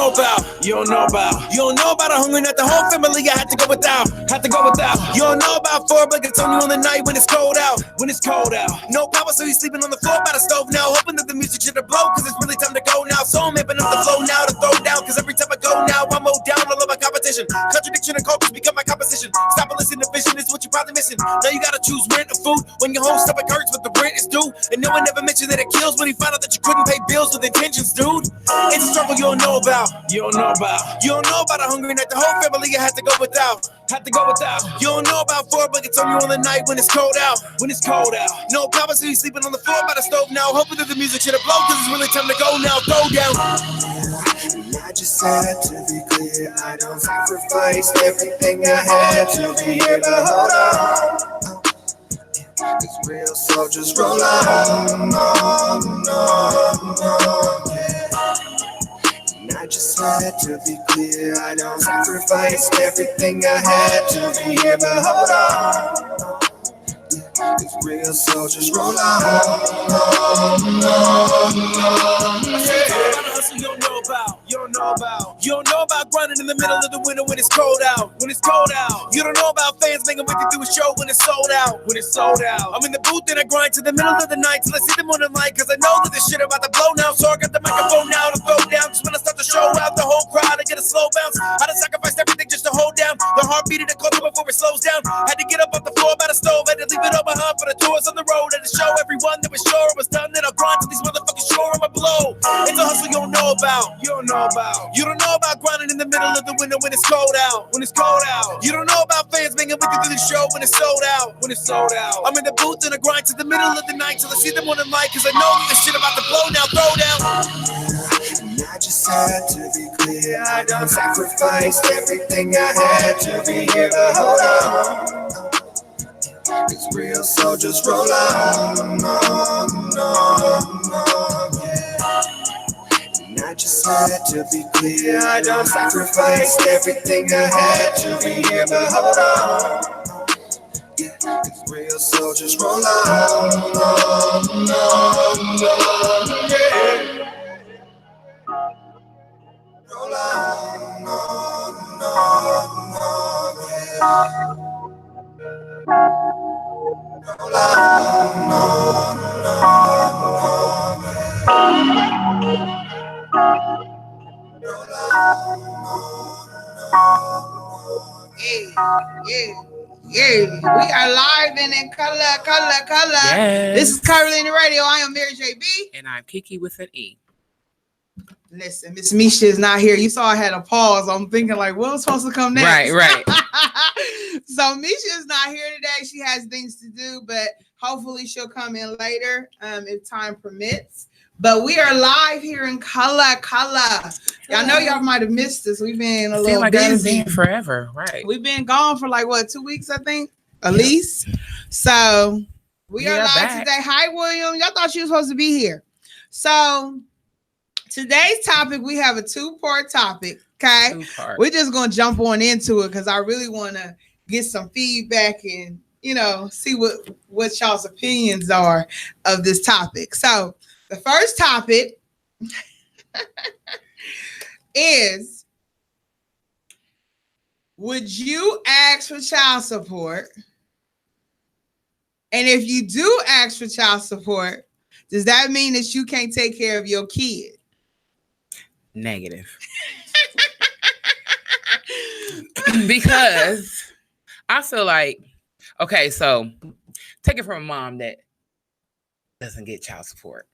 know about. You don't know about. You don't know about a hungry night. The whole family I had to go without. You don't know about 4 blankets on you on the night when it's cold out. No power, so you sleeping on the floor by the stove now. Hoping that the music should have blow, cause it's really time to go now. So I'm amping up the flow now to throw down, cause every time I go now, I'm mowed down all of my competition. Contradiction and cultures become my composition. Stop and listen to vision is what you're probably missing. Now you gotta choose rent or food when your whole stomach hurts, but the rent is due. And no one ever mentioned that it kills when he found out that you couldn't pay bills with intentions, dude. It's a struggle you don't know about. You don't know about a hungry night. The whole family I had to go without. You don't know about 4 blankets on you on the night when it's cold out. No power, so you sleeping on the floor by the stove now. Hoping that the music should have blown, cause it's really time to go now. Throw down. I just had to be clear. I don't sacrifice everything I had to be here, but hold on. It's real, so just roll on. I just had to be clear. I don't sacrifice everything I had to be here, but hold on. It's real, so just roll on. You don't know about grinding in the middle of the winter when it's cold out. You don't know about fans making with you through a show when it's sold out. I'm in the booth and I grind to the middle of the night till I see them on the light, cause I know that this shit about to blow now. So I got the microphone now to throw down, cause when I start the show out, the whole crowd I get a slow bounce. I done sacrificed everything just to hold down the heartbeat of the culture before it slows down. Had to get up off the floor by the stove, had to leave it all behind for the tours on the road, and to show everyone that was sure it was done, that I'll grind till these motherfuckers sure I'ma blow. It's a hustle you don't know about. You don't know about grinding in the middle of the winter when it's cold out. You don't know about fans making with you through the show when it's sold out. I'm in the booth and I grind to the middle of the night till I see them on the mic, cause I know that this shit about to blow now. Throw down. I just had to be clear. I don't sacrifice everything I had to be here, but hold on. It's real, so just roll on. I just had to be clear. I don't sacrifice everything I had to be here, but hold on. It's real, so just roll on. Roll Yeah, we are live and in color. Yes. This is Curvilinear Radio. I am Mary JB. And I'm Kiki with an E. Listen, Miss Misha is not here. You saw I had a pause. I'm thinking like, what's supposed to come next? Right. So Misha is not here today. She has things to do, but hopefully she'll come in later if time permits. But we are live here in color. Y'all know y'all might have missed us. We've been a little busy. Forever, right? We've been gone for like 2 weeks, I think, at least. So we are live back today. Hi, William. Y'all thought you were supposed to be here. So today's topic, we have a 2-part topic. Okay, we're just gonna jump on into it because I really want to get some feedback and see what y'all's opinions are of this topic. So the first topic is, would you ask for child support? And if you do ask for child support, does that mean that you can't take care of your kid? Negative. Because I feel like, okay, so take it from a mom that doesn't get child support.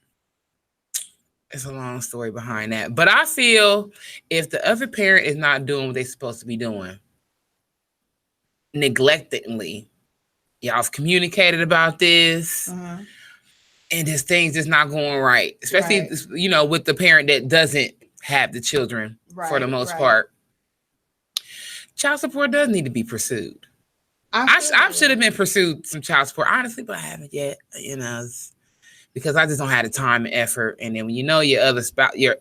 It's a long story behind that. But I feel if the other parent is not doing what they're supposed to be doing, neglectedly, y'all have communicated about this, and this thing's just not going right. Especially, with the parent that doesn't have the children for the most part. Child support does need to be pursued. I should have been pursued some child support, honestly, but I haven't yet, because I just don't have the time and effort. And then when your other spouse, your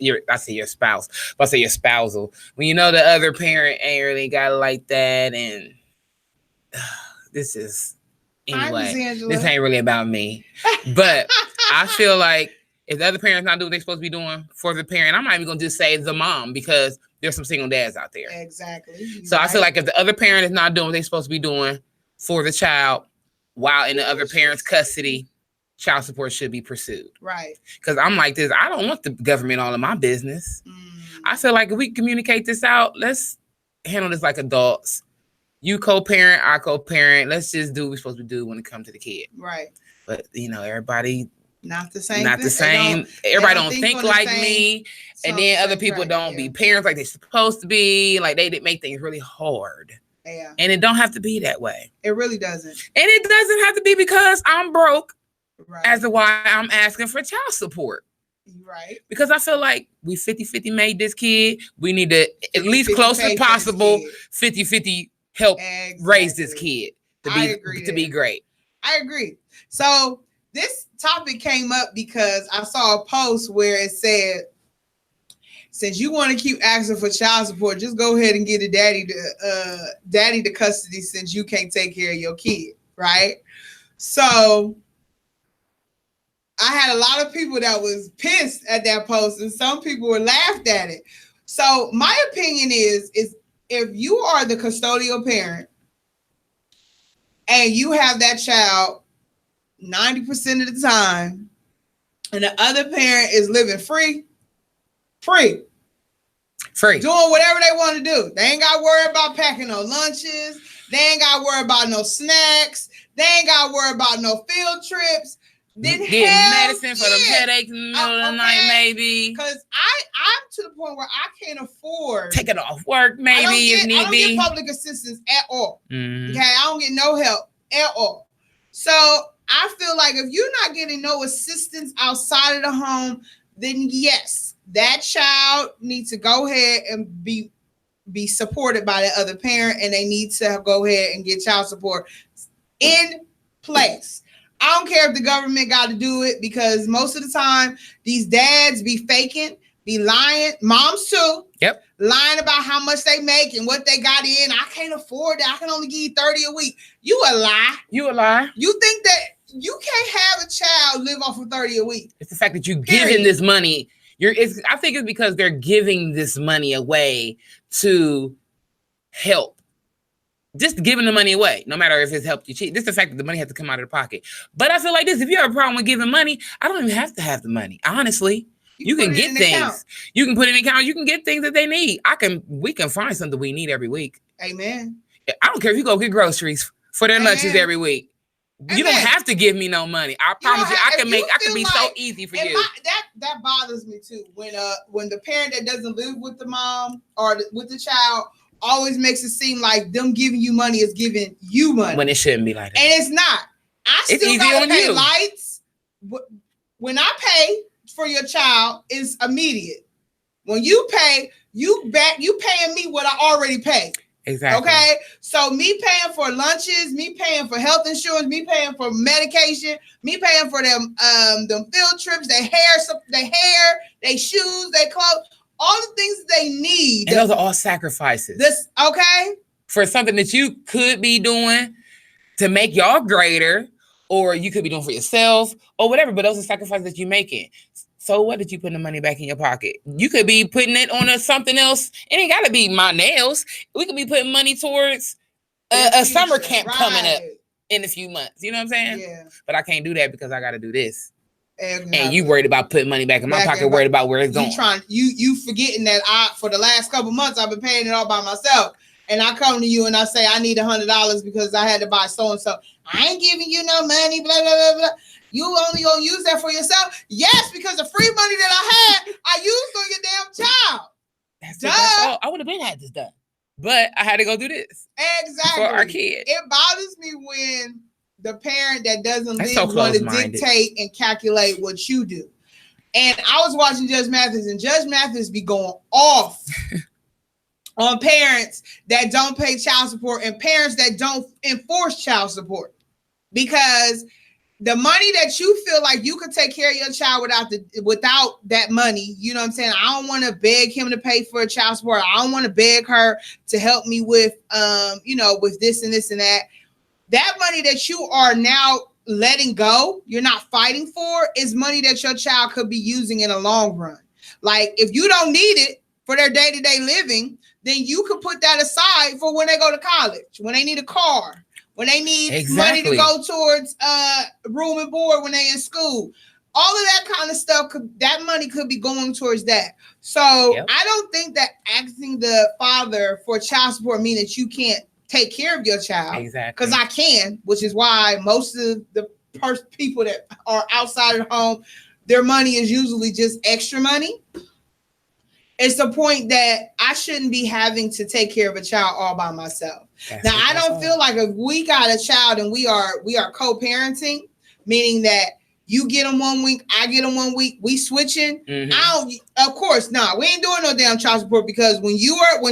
spousal, when the other parent ain't really got it like that, and this is, anyway, this ain't really about me. But I feel like If the other parent's not doing what they're supposed to be doing for the parent, I'm not even going to just say the mom, because there's some single dads out there. Exactly. So I feel like if the other parent is not doing what they're supposed to be doing for the child while in the other parent's custody, child support should be pursued. Right. Because I'm like this. I don't want the government all in my business. I feel like if we communicate this out, let's handle this like adults. You co-parent, I co-parent. Let's just do what we're supposed to do when it comes to the kid. Right. But, everybody... Not the same. Not the same. Everybody don't think like me. And then other people don't be parents like they're supposed to be. Like they make things really hard. Yeah. And it don't have to be that way. It really doesn't. And it doesn't have to be because I'm broke. Right. As to why I'm asking for child support. Right. Because I feel like we 50-50 made this kid. We need to at least close as possible 50-50 help raise this kid to be great. I agree. So this topic came up because I saw a post where it said, since you want to keep asking for child support, just go ahead and get a daddy to custody since you can't take care of your kid, right? So I had a lot of people that was pissed at that post, and some people were laughed at it. So my opinion is if you are the custodial parent and you have that child 90% of the time, and the other parent is living free, doing whatever they want to do. They ain't got to worry about packing no lunches. They ain't got to worry about no snacks. They ain't got to worry about no field trips. Then getting medicine for them headaches in the middle of the night, maybe. Because I'm to the point where I can't afford taking off work, maybe if need be. I don't get public assistance at all. Mm-hmm. Okay, I don't get no help at all. So I feel like if you're not getting no assistance outside of the home, then yes, that child needs to go ahead and be supported by the other parent, and they need to go ahead and get child support in place. I don't care if the government got to do it, because most of the time these dads be faking, be lying, moms too. Yep. Lying about how much they make and what they got in. I can't afford that. I can only give you 30 a week. You a lie. You a lie. You think that you can't have a child live off of 30 a week. It's the fact that you're giving this money. I think it's because they're giving this money away to help. Just giving the money away, no matter if it's helped you cheat. This is the fact that the money has to come out of the pocket. But I feel like this: if you have a problem with giving money, I don't even have to have the money. Honestly, you can get things. Account. You can put it in account. You can get things that they need. We can find something we need every week. Amen. I don't care if you go get groceries for their lunches every week. You don't have to give me no money. I promise you, I can be so easy for you. That bothers me too. When the parent that doesn't live with the mom or with the child always makes it seem like them giving you money is giving you money. When it shouldn't be like that. And it's not. I still gotta pay lights. When I pay for your child, it's immediate. When you pay, you paying me what I already paid. Exactly. Okay. So me paying for lunches, me paying for health insurance, me paying for medication, me paying for them field trips, their hair, their shoes, their clothes. All the things they need. And those are all sacrifices. For something that you could be doing to make y'all greater, or you could be doing for yourself, or whatever. But those are sacrifices that you're making. So what did you put the money back in your pocket? You could be putting it on something else. It ain't got to be my nails. We could be putting money towards a summer camp coming up in a few months. You know what I'm saying? Yeah. But I can't do that because I got to do this. Exactly. And you worried about putting money back in my pocket, worried about where it's going. You forgetting that for the last couple months I've been paying it all by myself, and I come to you and I say I need $100 because I had to buy so and so. I ain't giving you no money, blah blah blah blah. You only gonna use that for yourself? Yes, because the free money that I had, I used on your damn child. That's all. I would have been had this done, but I had to go do this. Exactly. For our kid. It bothers me when the parent that doesn't live want to dictate and calculate what you do. And I was watching Judge Mathis, and Judge Mathis be going off on parents that don't pay child support and parents that don't enforce child support. Because the money that you feel like you could take care of your child without that money, you know what I'm saying? I don't want to beg him to pay for child support. I don't want to beg her to help me with, with this and this and that. That money that you are now letting go, you're not fighting for, is money that your child could be using in a long run. Like if you don't need it for their day-to-day living, then you could put that aside for when they go to college, when they need a car, when they need money to go towards room and board when they in school. All of that kind of stuff, that money could be going towards that. So I don't think that asking the father for child support means that you can't take care of your child. Exactly. Because I can, which is why most of the people that are outside of the home, their money is usually just extra money. It's the point that I shouldn't be having to take care of a child all by myself. Now, I don't feel like if we got a child and we are co-parenting, meaning that you get them 1 week, I get them 1 week, we switching. Of course, we ain't doing no damn child support, because when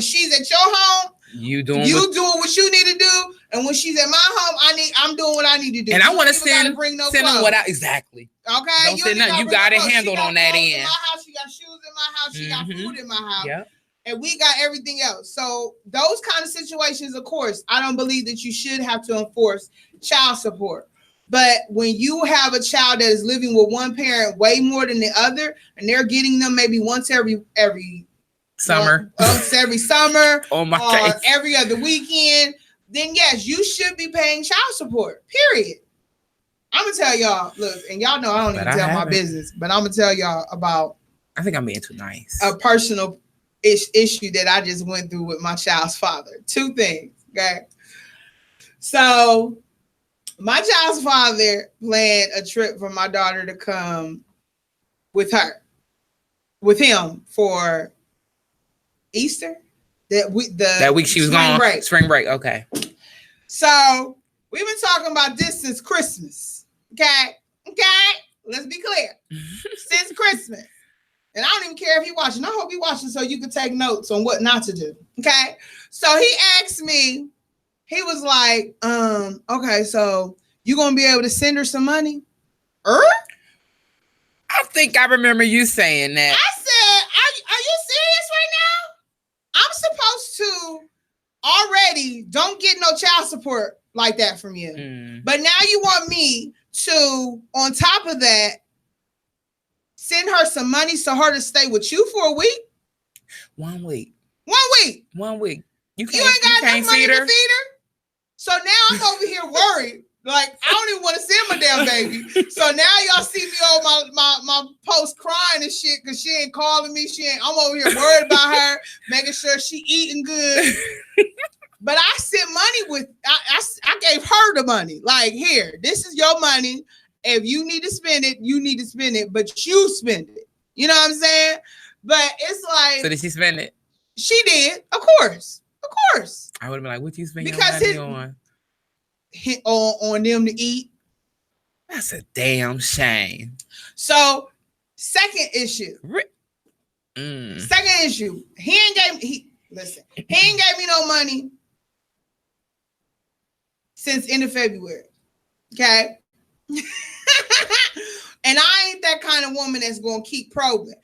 she's at your home, you doing what you need to do, and when she's at my home, I'm doing what I need to do. And I want to send them what I exactly. Okay, don't send nothing. You got it handled on that end. In my house, she got shoes in my house, she got food in my house. Yep. And we got everything else. So those kind of situations, of course, I don't believe that you should have to enforce child support. But when you have a child that is living with one parent way more than the other, and they're getting them maybe once every summer, every summer, or every other weekend, then yes, you should be paying child support. Period. I'm gonna tell y'all, look, and y'all know I don't even tell my business, but I'm gonna tell y'all about. I think I'm being too nice. A personal issue that I just went through with my child's father. 2 things. Okay. So my child's father planned a trip for my daughter to come with him for Easter. That week she was gone. Spring break. Okay. So we've been talking about this since Christmas. Okay. Let's be clear. Since Christmas. And I don't even care if he watching. I hope he watching so you can take notes on what not to do. Okay. So he asked me, he was like, okay, so you gonna be able to send her some money? I think I remember you saying that. I said, are you serious right now? I'm supposed to already don't get no child support like that from you. But now you want me to, on top of that, send her some money so her to stay with you for a week? 1 week. 1 week. 1 week. You ain't got enough money to feed her? So now I'm over here worried. Like, I don't even want to send my damn baby. So now y'all see me on my post crying and shit because she ain't calling me. I'm over here worried about her, making sure she eating good. But I sent money I gave her the money. Like, here, this is your money. If you need to spend it, you need to spend it, but you spend it. You know what I'm saying? But it's like. So did she spend it? She did. Of course. I would have been like, what you spend your money on? On them to eat. That's a damn shame. So, second issue. Second issue. He ain't gave me no money since end of February. Okay. And I ain't that kind of woman that's gonna keep probing.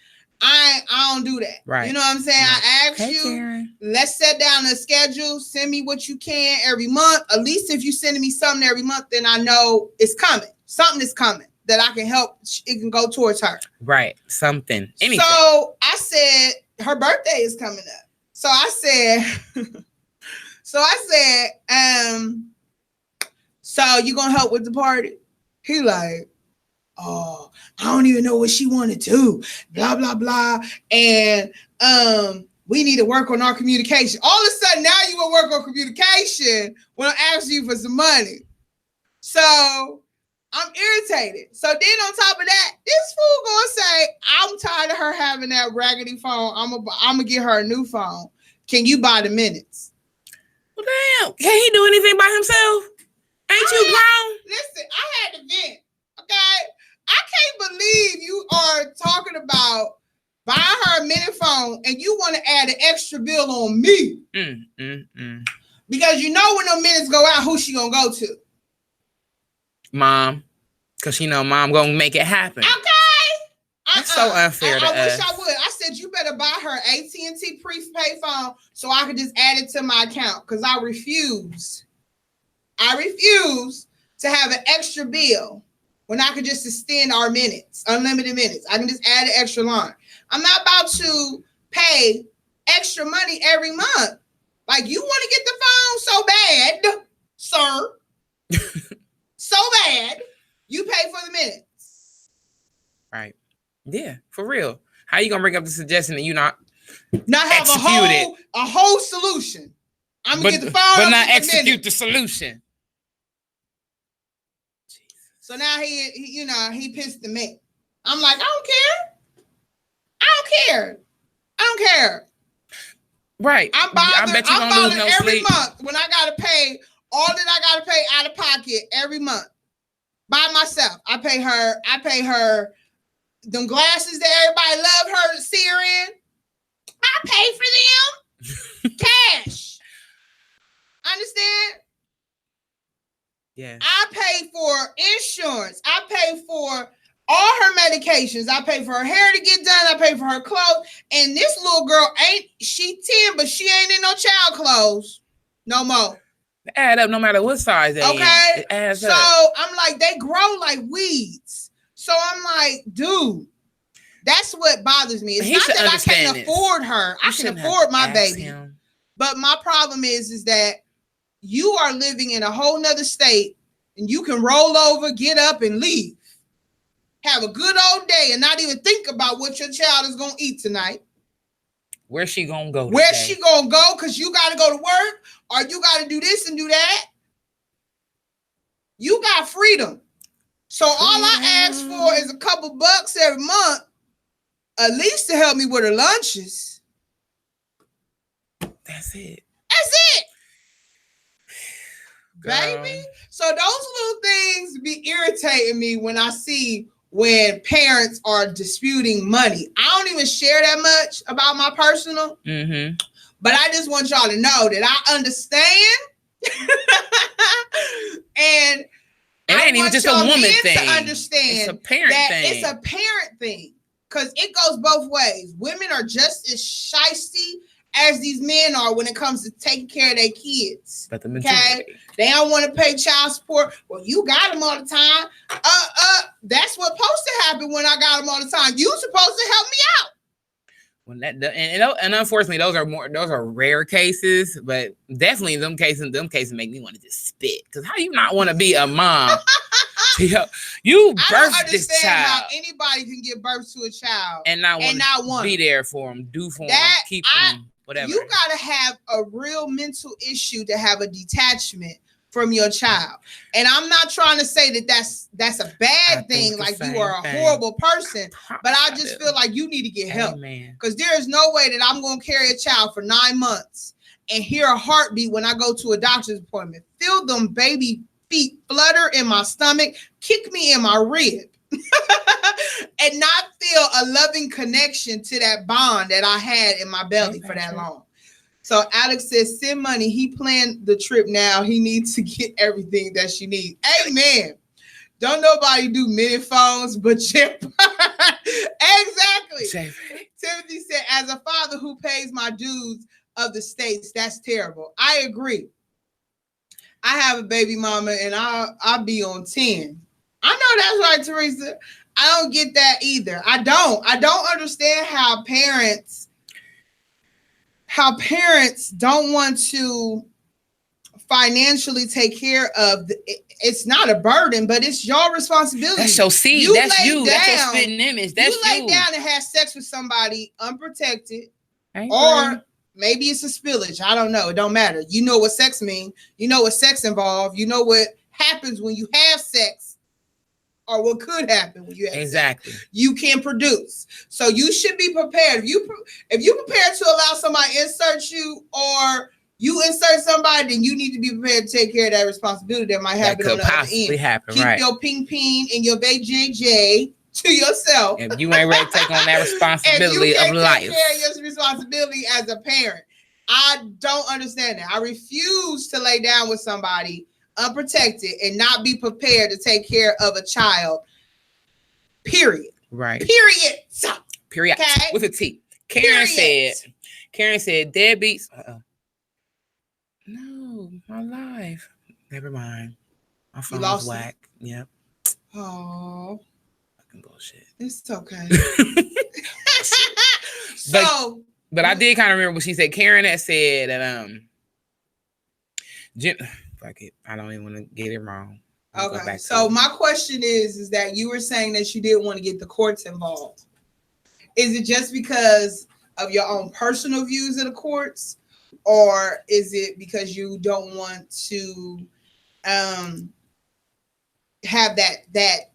I don't do that. Right. You know what I'm saying? Right. I asked you, Karen, let's set down a schedule. Send me what you can every month. At least if you're sending me something every month, then I know it's coming. Something is coming that I can help. It can go towards her. Right. Something. Anything. So I said, her birthday is coming up. So I said, so you gonna help with the party? He like, oh, I don't even know what she want to do, blah, blah, blah. And we need to work on our communication. All of a sudden, now you will work on communication when I ask you for some money. So I'm irritated. So then on top of that, this fool gonna say, I'm tired of her having that raggedy phone. I'm gonna get her a new phone. Can you buy the minutes? Well, damn. Can he do anything by himself? Ain't you grown? Listen, I had to vent. Okay. I can't believe you are talking about buying her a minute phone and you want to add an extra bill on me. Because you know when those minutes go out, who she gonna go to? Mom. Because she know mom gonna make it happen. Okay. That's so unfair to us. I wish I would. I said you better buy her AT&T prepaid phone so I could just add it to my account because I refuse to have an extra bill when I could just extend our minutes, unlimited minutes. I can just add an extra line. I'm not about to pay extra money every month. Like, you want to get the phone so bad, sir. So bad, you pay for the minutes. Right. Yeah, for real. How you gonna bring up the suggestion that you not have a whole solution? I'm gonna get the phone, but not execute the solution. So now he pissed the me. I'm like, I don't care. Right. I'm bothered. I bet you gonna lose no every sleep month when I gotta pay all that I gotta pay out of pocket every month by myself. I pay her them glasses that everybody love her to see her in. I pay for them cash. Understand? Yeah. I pay for insurance. I pay for all her medications. I pay for her hair to get done. I pay for her clothes. And this little girl she 10, but she ain't in no child clothes no more. Add up no matter what size they in. It adds up. So I'm like, they grow like weeds. So I'm like, dude, that's what bothers me. It's not that I can't afford her. I can afford my baby. But my problem is that you are living in a whole nother state and you can roll over, get up and leave. Have a good old day and not even think about what your child is going to eat tonight. Where's she going to go? Where's she going to go? Because you got to go to work or you got to do this and do that. You got freedom. So all I ask for is a couple bucks every month, at least to help me with her lunches. That's it. Baby. So those little things be irritating me when I see when parents are disputing money. I don't even share that much about my personal, but I just want y'all to know that I understand. And it ain't even just a woman thing. To understand it's a parent thing. It's a parent thing because it goes both ways. Women are just as shysty as these men are when it comes to taking care of their kids. But the majority. They don't want to pay child support. Well, you got them all the time. That's what's supposed to happen when I got them all the time. You supposed to help me out. When and unfortunately, those are rare cases, but definitely them cases make me want to just spit. Because how you not want to be a mom? You birthed this child. How anybody can give birth to a child and not want to be there for them, do for them, keep them, whatever. You gotta have a real mental issue to have a detachment from your child. And I'm not trying to say that that's a bad thing, like you are a horrible person, but I just feel like you need to get help. Because there is no way that I'm going to carry a child for 9 months and hear a heartbeat when I go to a doctor's appointment, feel them baby feet flutter in my stomach, kick me in my rib, and not feel a loving connection to that bond that I had in my belly for that long. So Alex says, send money. He planned the trip now. He needs to get everything that she needs. Amen. Don't nobody do mini phones but Chip. Exactly. Timothy said, as a father who pays my dues of the states, that's terrible. I agree. I have a baby mama and I'll be on 10. I know that's right, Teresa. I don't get that either. I don't understand how parents don't want to financially take care of it's not a burden, but it's your responsibility. That's your seed. That's you. That's your spitting image. That's you. You lay down and have sex with somebody unprotected, or maybe it's a spillage. I don't know. It don't matter. You know what sex means. You know what sex involves. You know what happens when you have sex, or what could happen when you have sex. You can produce. So you should be prepared. If you prepared to allow somebody to insert you, or you insert somebody, then you need to be prepared to take care of that responsibility that might happen on the other end. Keep your ping ping and your JJ to yourself. If you ain't ready to take on that responsibility of life. Take care of your responsibility as a parent. I don't understand that. I refuse to lay down with somebody unprotected and not be prepared to take care of a child. Period. Right. Period. Okay? With a T. Karen said, deadbeats. No, my life. Never mind. My phone was whack. Yep. Oh. Fucking bullshit. It's okay. But I did kind of remember what she said. Karen had said that fuck it. I don't even want to get it wrong. Okay. So my question is that you were saying that you didn't want to get the courts involved. Is it just because of your own personal views of the courts, or is it because you don't want to have that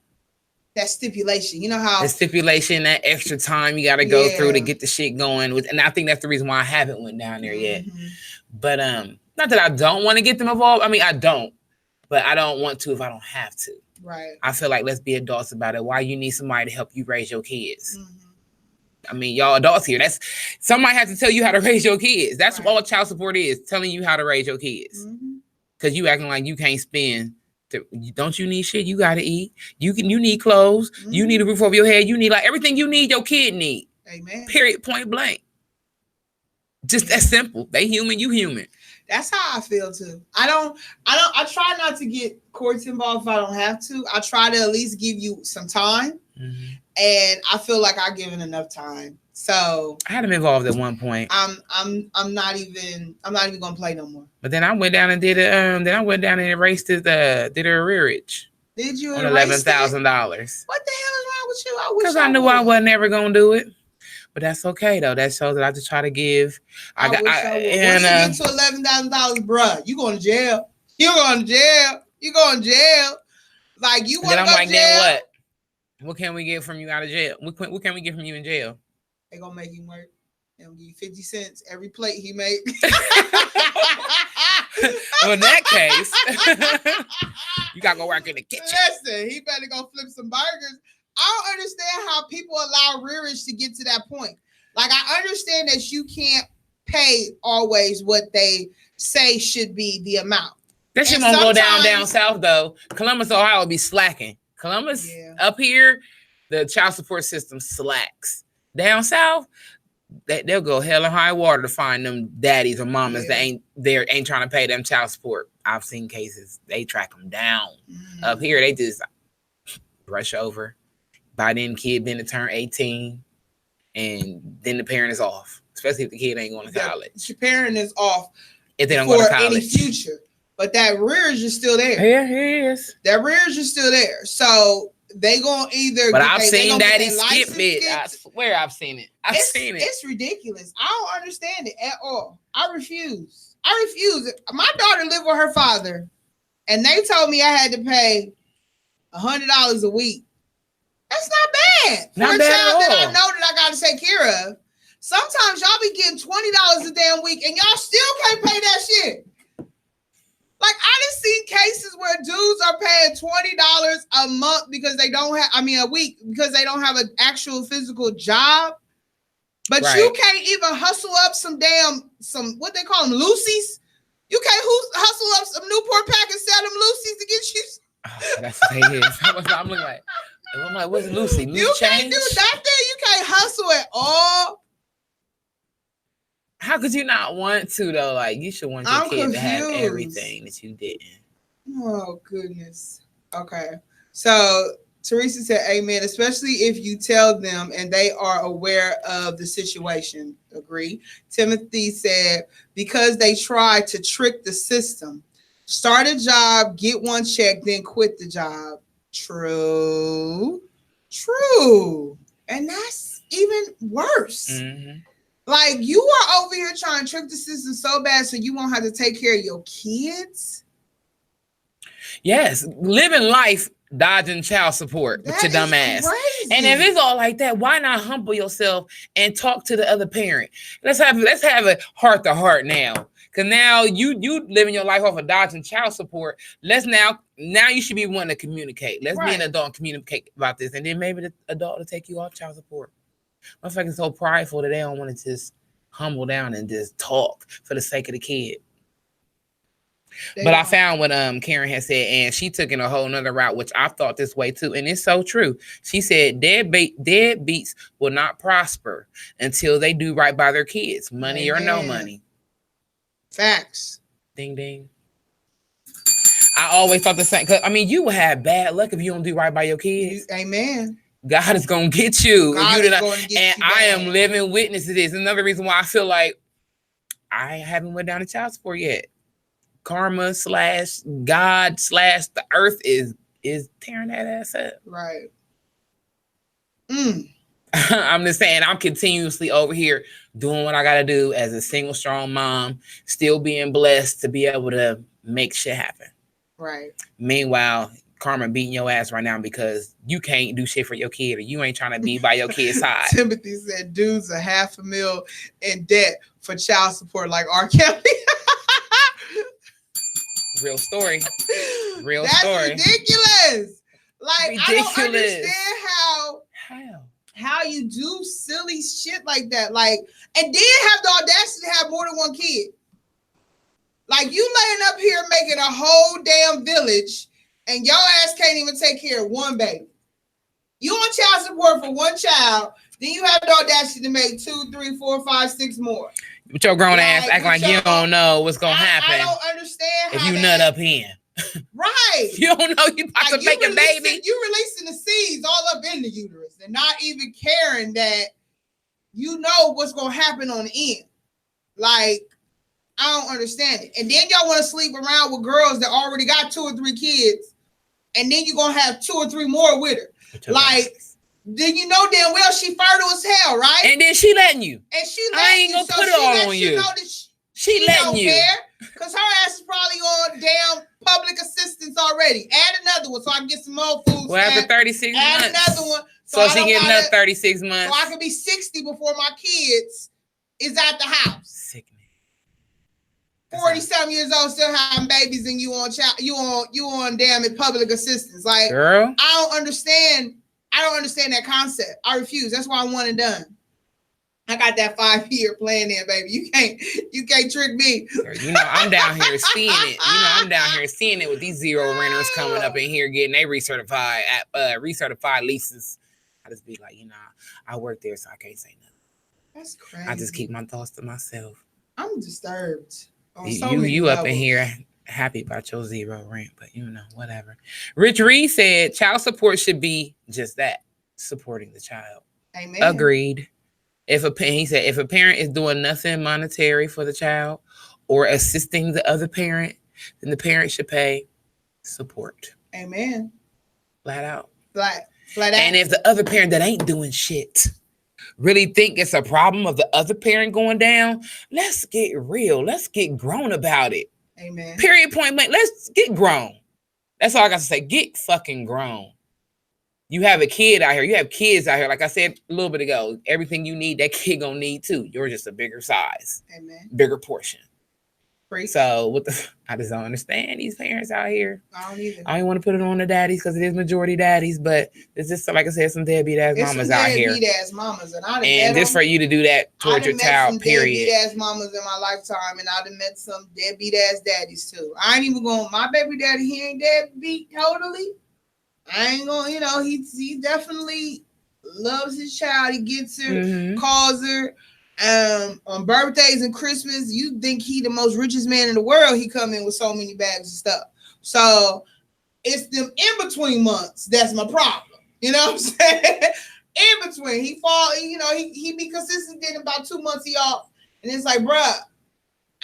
stipulation? You know how the stipulation, that extra time you got to go through to get the shit going with, and I think that's the reason why I haven't went down there yet. But not that I don't want to get them involved. I mean, I don't, but I don't want to if I don't have to. Right. I feel like let's be adults about it. Why you need somebody to help you raise your kids? I mean, y'all adults here. That's somebody has to tell you how to raise your kids. That's all child support is, telling you how to raise your kids. Because you acting like you can't spend. Don't you need shit? You gotta eat. You need clothes. You need a roof over your head. You need like everything you need. Your kid need. Amen. Period. Point blank. Just that simple. They human. You human. That's how I feel too. I try not to get courts involved if I don't have to. I try to at least give you some time. And I feel like I've given enough time. So I had them involved at one point. I'm not even gonna play no more. But then I went down and did it. Then I went down and erased did a arrearage. Did you? On $11,000. What the hell is wrong with you? Because I knew I wasn't ever gonna do it. But that's okay though. That shows that I just try to give. Once you get to $11,000, bruh, you going to jail. You going to jail. Like you want to go to jail. Then what? What can we get from you out of jail? What can we get from you in jail? They gonna make him work. They gonna give you 50 cents every plate he make. Well, in that case, you gotta go work in the kitchen. Listen, he better go flip some burgers. I don't understand how people allow rearage to get to that point. Like, I understand that you can't pay always what they say should be the amount. That shit won't go down south though. Columbus, Ohio will be slacking. Columbus up here, the child support system slacks. Down south, they'll go hell and high water to find them daddies or mamas that ain't trying to pay them child support. I've seen cases they track them down. Up here, they just brush over. By then, kid been to turn 18, and then the parent is off. Especially if the kid ain't going to college. The parent is off if they don't go to college. Any future. But that rearage is still there. Yeah, it is. That rearage is still there. So they gonna either. But I've seen daddy skip it. I swear I've seen it. I've seen it. It's ridiculous. I don't understand it at all. I refuse. My daughter lived with her father, and they told me I had to pay $100 a week. That's not bad for a child that I know that I got to take care of. Sometimes y'all be getting $20 a damn week, and y'all still can't pay that shit. Like, I done seen cases where dudes are paying $20 a month because they don't have, a week, because they don't have an actual physical job. But you can't even hustle up some what they call them, loosies. You can't hustle up some Newport pack and sell them loosies to get you. Oh, that's what it is. I'm like, what's Lucy? You can't do nothing. You can't hustle at all. How could you not want to though? Like, you should want your kid to have everything that you didn't. Oh goodness. Okay. So Teresa said, "Amen." Especially if you tell them and they are aware of the situation. Agree. Timothy said, "Because they try to trick the system. Start a job, get one check, then quit the job." True. And that's even worse. Like, you are over here trying to trick the system so bad so you won't have to take care of your kids. Yes, living life dodging child support with your dumb ass. Crazy. And if it's all like that, why not humble yourself and talk to the other parent? Let's have a heart to heart now. Cause now you living your life off of dodging child support. Let's now you should be wanting to communicate. Let's be an adult and communicate about this, and then maybe the adult will take you off child support. Motherfuckers so prideful that they don't want to just humble down and just talk for the sake of the kid. But I found what Karen had said, and she took in a whole nother route, which I thought this way too, and it's so true. She said deadbeats will not prosper until they do right by their kids, money or no money. Facts. Ding ding. I always thought the same. Cause I mean, you will have bad luck if you don't do right by your kids. Amen. God is gonna get you. God is going to get you. I am living witness to this. Another reason why I feel like I haven't went down to child support yet. Karma / God / the earth is tearing that ass up. Right. I'm just saying, I'm continuously over here doing what I gotta do as a single strong mom, still being blessed to be able to make shit happen. Right. Meanwhile, Karma beating your ass right now because you can't do shit for your kid or you ain't trying to be by your kid's side. Timothy said dudes are $500,000 in debt for child support like R. Kelly. Real story. That's story. Ridiculous. Like, ridiculous. I don't understand how you do silly shit like that. Like, and then have the audacity to have more than one kid. Like, you laying up here making a whole damn village and your ass can't even take care of one baby. You on child support for one child, then you have the audacity to make 2, 3, 4, 5, 6 more. With your grown ass acting like you don't know what's gonna happen. I don't understand if you nut up in. Right. You don't know you about to make a baby. You releasing the seeds all up in the uterus and not even caring that you know what's gonna happen on the end. Like, I don't understand it. And then y'all want to sleep around with girls that already got 2 or 3 kids, and then you're gonna have 2 or 3 more with her. Like, then you know damn well she fertile as hell, right? And then she letting you. And she letting I ain't gonna put it all on you. She letting you. Because her ass is probably on damn public assistance already. Add another one so I can get some more food. Well, after 36 months. Add another one. So she getting another 36 months. So I can be 60 before my kids is at the house. Sickening. 40-something years old, still having babies, and you on damn public assistance. Like, girl, I don't understand that concept. I refuse. That's why I'm one and done. I got that 5-year plan there, baby. You can't trick me. You know, I'm down here seeing it. I'm down here seeing it with these zero renters coming up in here getting they recertified leases. I just be like, I work there, so I can't say nothing. That's crazy. I just keep my thoughts to myself. I'm disturbed. You up in here happy about your zero rent, but whatever. Rich Reed said child support should be just that, supporting the child. Amen. Agreed. He said if a parent is doing nothing monetary for the child or assisting the other parent, then the parent should pay support. Amen. Flat out. Flat out. And if the other parent that ain't doing shit really think it's a problem of the other parent going down, let's get real. Let's get grown about it. Amen. Period, point blank. Let's get grown. That's all I got to say. Get fucking grown. You have a kid out here. You have kids out here. Like I said a little bit ago, everything you need, that kid gonna need too. You're just a bigger size. Amen. Bigger portion. Preach. So I just don't understand these parents out here. I don't either. I don't want to put it on the daddies because it is majority daddies, but it's just like I said, some deadbeat ass mamas out here. Deadbeat ass mamas, and just for you to do that towards your child, period. Deadbeat ass mamas in my lifetime, and I've met some deadbeat ass daddies too. I ain't even going. My baby daddy, he ain't deadbeat totally. I ain't gonna. He definitely loves his child. He gets her, calls her. On birthdays and Christmas, you think he the most richest man in the world. He come in with so many bags of stuff. So it's them in between months that's my problem. You know what I'm saying? In between, he fall. He be consistent. Then about 2 months he off, and it's like, bruh,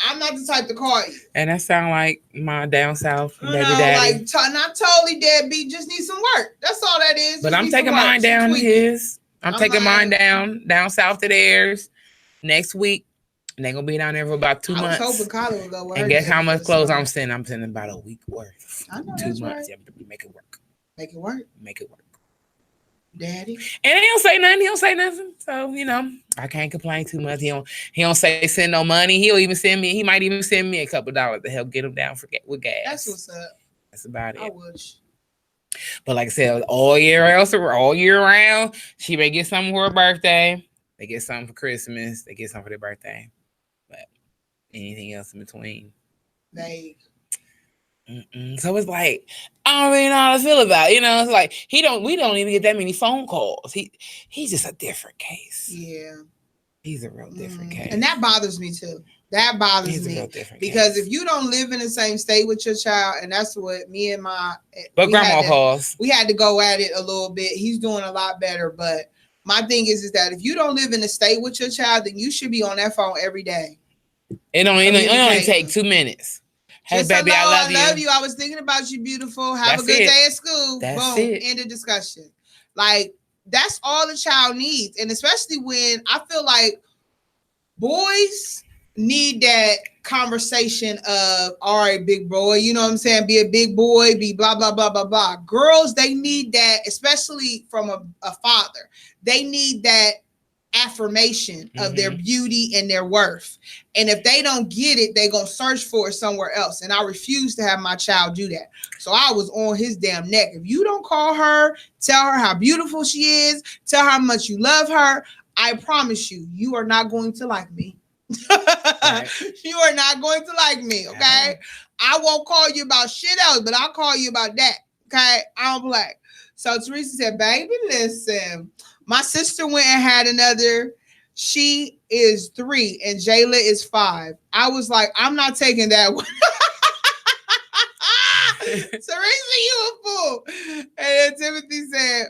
I'm not the type to call you. And that sound like my down south baby daddy. Like not totally deadbeat. Just need some work. That's all that is. But I'm taking mine down to his. I'm taking mine down south to theirs. Next week, and they're gonna be down there for about 2 months. I was hoping Kylie would go. And guess how much clothes I'm sending? I'm sending about a week worth. I know, 2 months. right. Yeah, make it work. Make it work. Make it work. Daddy. And he don't say nothing. He don't say nothing. So I can't complain too much. He don't say send no money. He'll even send me. He might even send me a couple $2 to help get him down with gas. That's what's up. That's about it. I wish. But like I said, all year round, she may get something for her birthday. They get something for Christmas. They get something for their birthday. But anything else in between? Vague. So it's like, I don't really know how to feel about it. It's like we don't even get that many phone calls. He's just a different case. Yeah. He's a real different case. And that bothers me too. That bothers me because if you don't live in the same state with your child, and that's what me and but grandma calls. We had to go at it a little bit. He's doing a lot better, but my thing is that if you don't live in a state with your child, then you should be on that phone every day. It only take 2 minutes. Hey, just baby, hello, I love you. I was thinking about you, beautiful. Have a good day at school. That's Boom, end of discussion. Like, that's all the child needs. And especially when I feel like boys need that conversation of, all right, big boy, you know what I'm saying? Be a big boy, be blah, blah, blah, blah, blah. Girls, they need that, especially from a father. They need that affirmation of their beauty and their worth. And if they don't get it, they're going to search for it somewhere else. And I refuse to have my child do that. So I was on his damn neck. If you don't call her, tell her how beautiful she is, tell her how much you love her, I promise you, you are not going to like me. Right. You are not going to like me, okay? I won't call you about shit else, but I'll call you about that, okay? I don't play. So Teresa said, baby, listen, my sister went and had another. She is 3 and Jayla is 5. I was like, I'm not taking that one. Teresa, you a fool. And then Timothy said,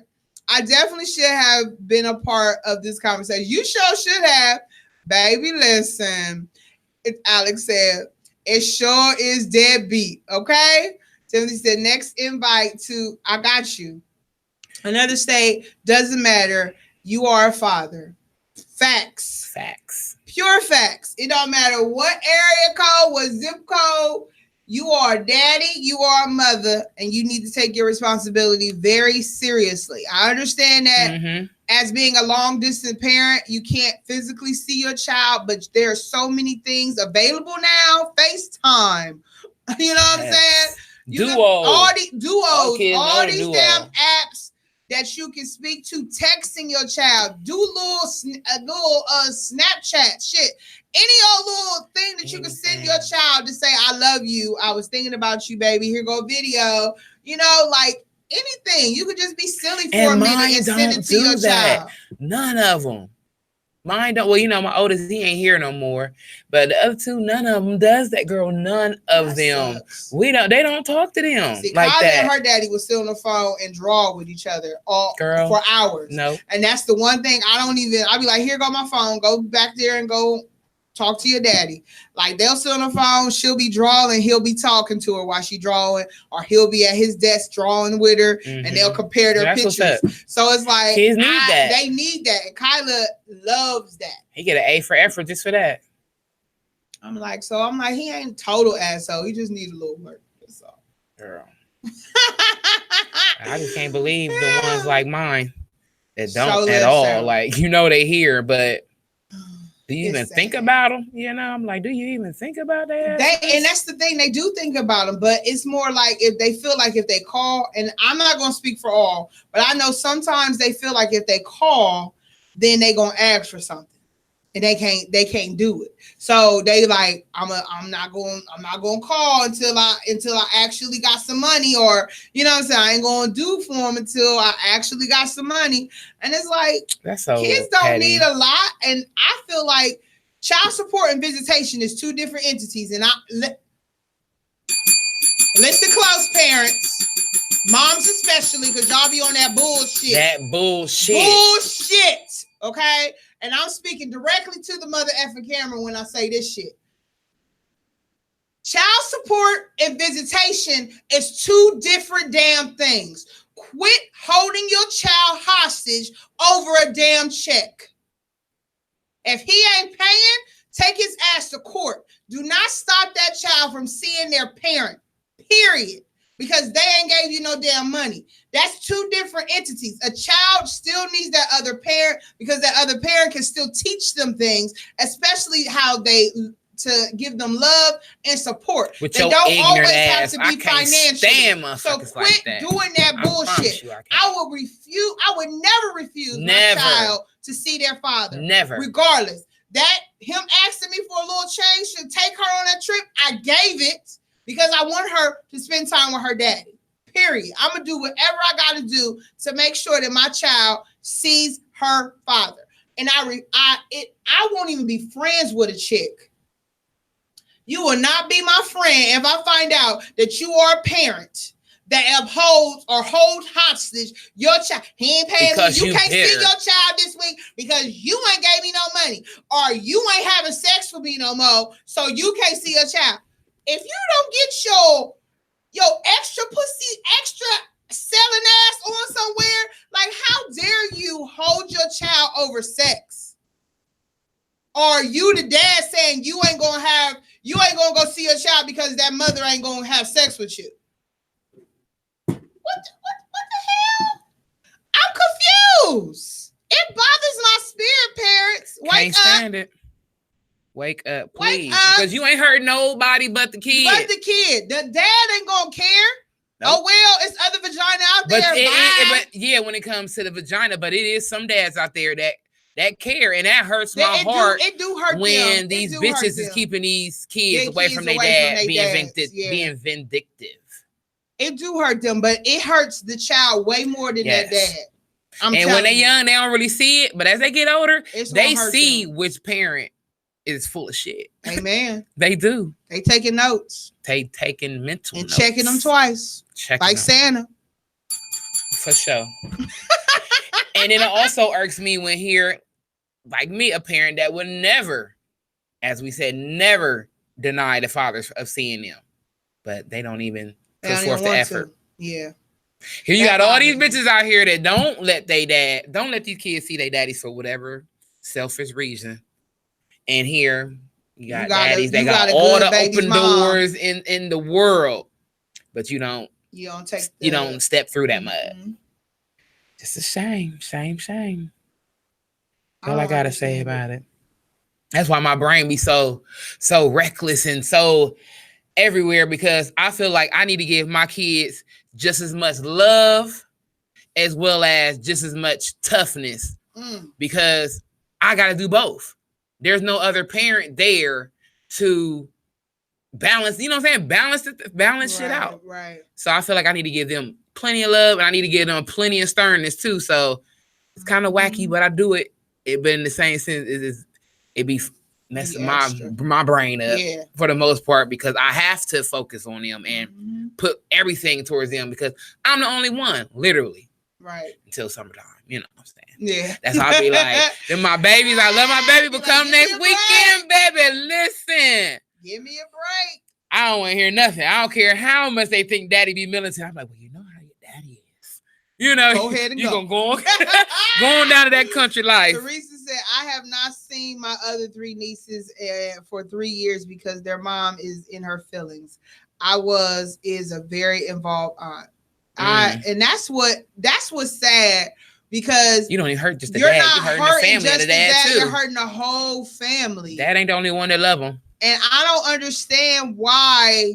I definitely should have been a part of this conversation. You sure should have. Baby, listen. Alex said, it sure is deadbeat. Okay? Timothy said, next invite to I got you. Another state, doesn't matter. You are a father. Facts. Facts. Pure facts. It don't matter what area code, what zip code. You are a daddy, you are a mother, and you need to take your responsibility very seriously. I understand that as being a long distance parent, you can't physically see your child, but there are so many things available now. FaceTime. You know what I'm saying? All these damn apps that you can speak to, texting your child, do little Snapchat shit. Any old little thing that you can send your child to say, I love you. I was thinking about you, baby. Here go video. You know, like anything. You could just be silly for a minute and send it to your child. None of them. Mine don't. Well, you know, my oldest, he ain't here no more. But the other 2, none of them does that, girl. None of them. Sucks. They don't talk to them. See, like Kyla that. And her daddy was still on the phone and draw with each other for hours. No. And that's the one thing I'll be like, here go my phone. Go back there and go talk to your daddy. Like, they'll sit on the phone, she'll be drawing, he'll be talking to her while she drawing, or he'll be at his desk drawing with her, and they'll compare their pictures. So it's like, kids need that. They need that. And Kyla loves that. He get an A for effort just for that. I'm like, he ain't total asshole. He just needs a little work. That's all. Girl. I just can't believe the ones like mine that don't at all. Like, you know, they here, but do you even think about them? You know, I'm like, do you even think about that? And that's the thing. They do think about them, but it's more like if they feel like if they call, and I'm not going to speak for all, but I know sometimes they feel like if they call, then they going to ask for something. And they can't do it. So they like, I'm not going to call until I actually got some money, or, you know what I'm saying? I ain't going to do for them until I actually got some money. And it's like, kids don't need a lot. And I feel like child support and visitation is 2 different entities. And listen close, parents, moms especially, because y'all be on that bullshit. Bullshit. Okay. And I'm speaking directly to the mother effing camera when I say this shit. Child support and visitation is 2 different damn things. Quit holding your child hostage over a damn check. If he ain't paying, take his ass to court. Do not stop that child from seeing their parent, period. Because they ain't gave you no damn money. That's 2 different entities. A child still needs that other parent because that other parent can still teach them things, especially how to give them love and support. With they your don't always ass, have to be financial. So quit doing that bullshit. I would never refuse my child to see their father. Never. Regardless. That him asking me for a little change to take her on that trip, I gave it. Because I want her to spend time with her daddy. Period. I'm going to do whatever I got to do to make sure that my child sees her father. And I won't even be friends with a chick You will not be my friend if I find out that you are a parent that upholds or holds hostage your child. He ain't paying me. You can't see your child this week because you ain't gave me no money, or you ain't having sex with me no more, so you can't see your child. If you don't get your extra pussy, extra selling ass on somewhere, like how dare you hold your child over sex? Or you the dad saying you ain't gonna go see your child because that mother ain't gonna have sex with you. What the hell? I'm confused. It bothers my spirit, parents. Can't stand it. Wake up, please. Because you ain't hurt nobody but the kid. The dad ain't gonna care. Nope. Oh, well, it's other vagina out there. But yeah, when it comes to the vagina, but it is some dads out there that care, and that hurts my heart. It do hurt when them. These bitches is keeping these kids away from their dad, being vindictive. It do hurt them, but it hurts the child way more than that dad. And when they're young, they don't really see it. But as they get older, they see which parent is full of shit. Amen. They do. They taking notes. They taking mental notes. And checking them twice. Like Santa. For sure. And then it also irks me when here, like me, a parent that would never, as we said, never deny the fathers of seeing them. But they don't even put forth the effort. Yeah. Here you got all these bitches out here that don't let these kids see their daddies for whatever selfish reason. And here you got daddies that got all the open doors in the world, but you don't step through that mud. Mm-hmm. Just a shame. All I gotta say about it. That's why my brain be so reckless and so everywhere, because I feel like I need to give my kids just as much love as well as just as much toughness, because I got to do both. There's no other parent there to balance, you know what I'm saying? Balance shit out. Right. So I feel like I need to give them plenty of love, and I need to give them plenty of sternness too. So it's kind of wacky, but I do it. But in the same sense, it be messing my brain up for the most part, because I have to focus on them and put everything towards them, because I'm the only one, literally. Right. Until summertime, you know what I'm saying? Yeah. That's how I be like, then my babies, I love my baby, but come next weekend, baby, listen. Give me a break. I don't want to hear nothing. I don't care how much they think daddy be militant. I'm like, well, you know how your daddy is. You know, go ahead and you gonna go on going down to that country life. Teresa said, I have not seen my other three nieces for 3 years because their mom is in her feelings. Is a very involved aunt. And that's what's sad, because you don't even hurt just the dad. You're hurting the family of the dad too. You're hurting the whole family. Dad ain't the only one that love him. And I don't understand why,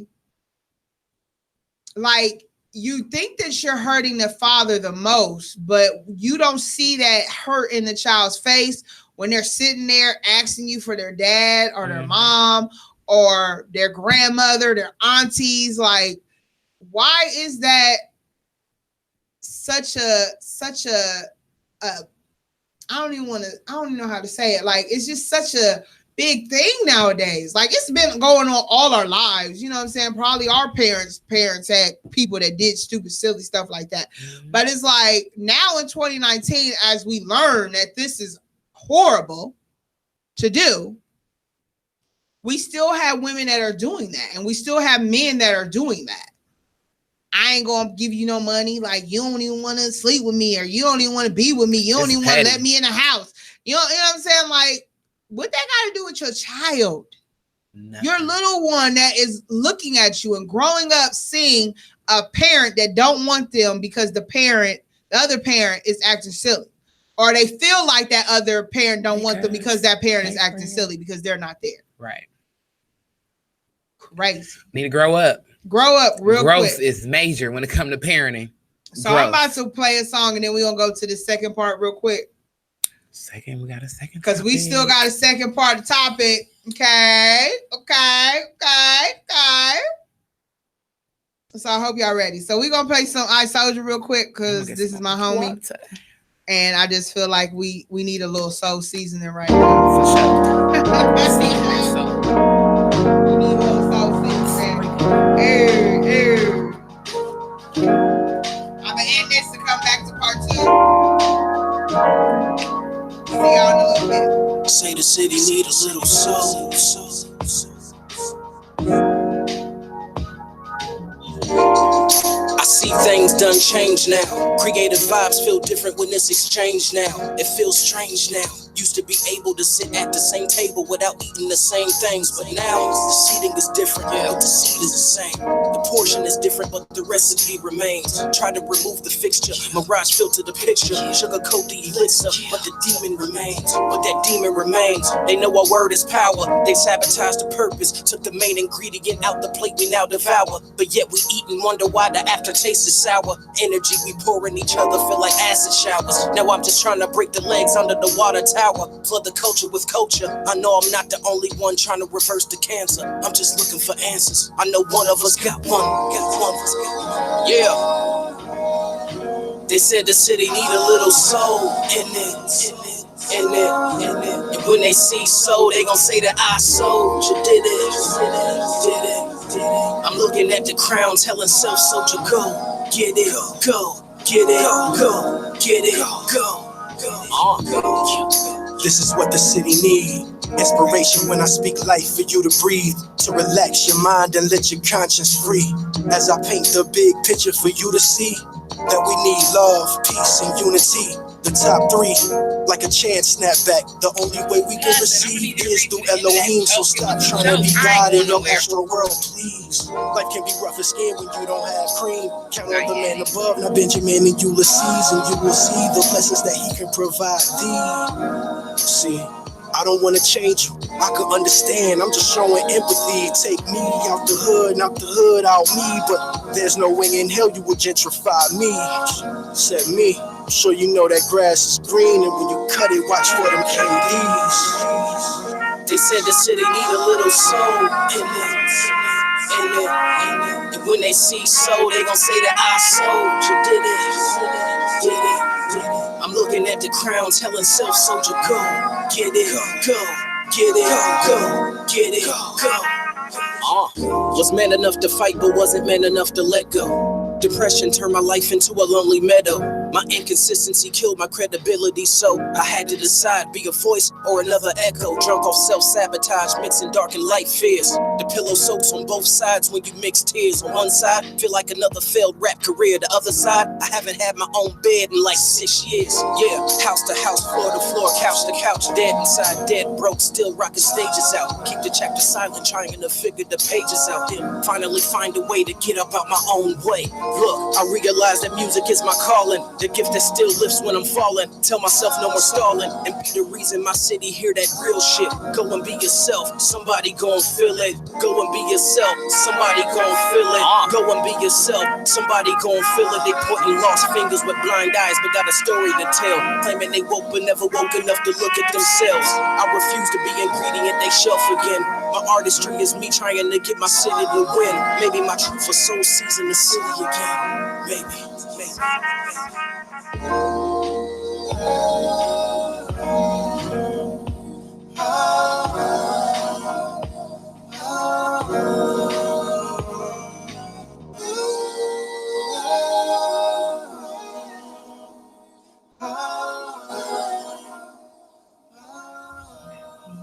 like, you think that you're hurting the father the most, but you don't see that hurt in the child's face when they're sitting there asking you for their dad or their mom or their grandmother, their aunties. Like, why is that such a I don't even know how to say it. Like, it's just such a big thing nowadays. Like, it's been going on all our lives. You know what I'm saying? Probably our parents had people that did stupid, silly stuff like that. But it's like now in 2019, as we learn that this is horrible to do, we still have women that are doing that, and we still have men that are doing that. I ain't gonna give you no money. Like, you don't even want to sleep with me, or you don't even want to be with me. You don't even want to let me in the house. You know what I'm saying? Like, what that got to do with your child? Nothing. Your little one that is looking at you and growing up seeing a parent that don't want them because the other parent is acting silly, or they feel like that other parent don't want them because that parent is acting silly because they're not there. Right. Crazy. Need to grow up. Grow up real quick. Growth is major when it comes to parenting. So I'm about to play a song, and then we're going to go to the second part real quick. We got a second. Because we still got a second part of the topic. Okay. So I hope y'all ready. So we're going to play some I Soldier real quick, because this is my homie. Water. And I just feel like we need a little soul seasoning right now. For sure. We need see things done change now. Creative vibes feel different when it's exchanged now. It feels strange now. Used to be able to sit at the same table without eating the same things, but now the seating is different, but the seed is the same. The portion is different, but the recipe remains. Try to remove the fixture, mirage filter the picture, sugarcoat the elixir, but the demon remains. But that demon remains. They know our word is power. They sabotaged the purpose, took the main ingredient out the plate we now devour. But yet we eat and wonder why the aftertaste is sour. Energy we pour in each other feel like acid showers. Now I'm just trying to break the legs under the water tower. Flood the culture with culture. I know I'm not the only one trying to reverse the cancer. I'm just looking for answers. I know one of us got one. Yeah. They said the city need a little soul in it. And when they see soul, they gon' say that I sold you. Did it. I'm looking at the crown telling self-soldier go. Get it, go. Get it, go. Get it, go. This is what the city need. Inspiration when I speak life for you to breathe. To relax your mind and let your conscience free. As I paint the big picture for you to see. That we need love, peace, and unity. The top three, like a chance snapback. The only way we can receive is through Elohim. So stop trying to be God in your astral world, please. Life can be rough and scary when you don't have cream. Count on the man above, now Benjamin and Ulysses, and you will see the blessings that he can provide thee. See, I don't want to change you, I can understand, I'm just showing empathy. Take me out the hood, knock the hood out me. But there's no way in hell you would gentrify me. Said me, I'm sure you know that grass is green. And when you cut it, watch for them KDs. They said the city need a little soul in it. And when they see soul, they gon' say that I sold you. Did it. I'm looking at the crown telling self-soldier go. Get it, go. Get it, go. Get it, go. Was man enough to fight, but wasn't man enough to let go. Depression turned my life into a lonely meadow. My inconsistency killed my credibility, so I had to decide, be a voice or another echo. Drunk off self-sabotage, mixing dark and light fears. The pillow soaks on both sides when you mix tears. On one side, feel like another failed rap career. The other side, I haven't had my own bed in like 6 years. Yeah, house to house, floor to floor, couch to couch. Dead inside, dead broke, still rocking stages out. Keep the chapter silent, trying to figure the pages out. Then finally find a way to get up out my own way. Look, I realize that music is my calling. The gift that still lifts when I'm falling. Tell myself no more stalling. And be the reason my city hear that real shit. Go and be yourself, somebody gon' feel it. Go and be yourself, somebody gon' feel it. Go and be yourself, somebody gon' feel it. They pointing lost fingers with blind eyes, but got a story to tell. Claiming they woke but never woke enough to look at themselves. I refuse to be ingredient they shelf again. My artistry is me trying to get my city to win. Maybe my truth for soul season the city again. Maybe.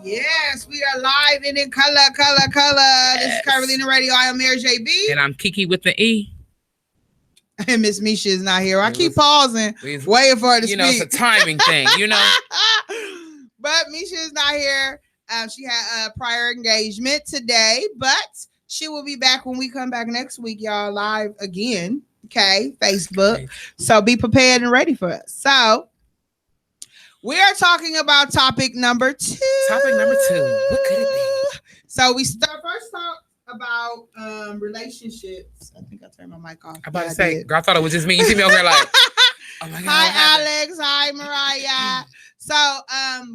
Yes, we are live and in color. Yes. This is Curvilinear Radio. I am Mary JB. And I'm Kiki with the E. And Miss Misha is not here. I keep pausing, waiting for her to speak. It's a timing thing, But Misha is not here. She had a prior engagement today, but she will be back when we come back next week, y'all, live again. Okay, Facebook. So be prepared and ready for us. So we are talking about topic number 2. What could it be? So we first talk about relationships. I think I turned my mic off. I'm about to say, girl, I thought it was just me. You see me over there like, oh my God. Hi, Alex. Hi, Mariah. So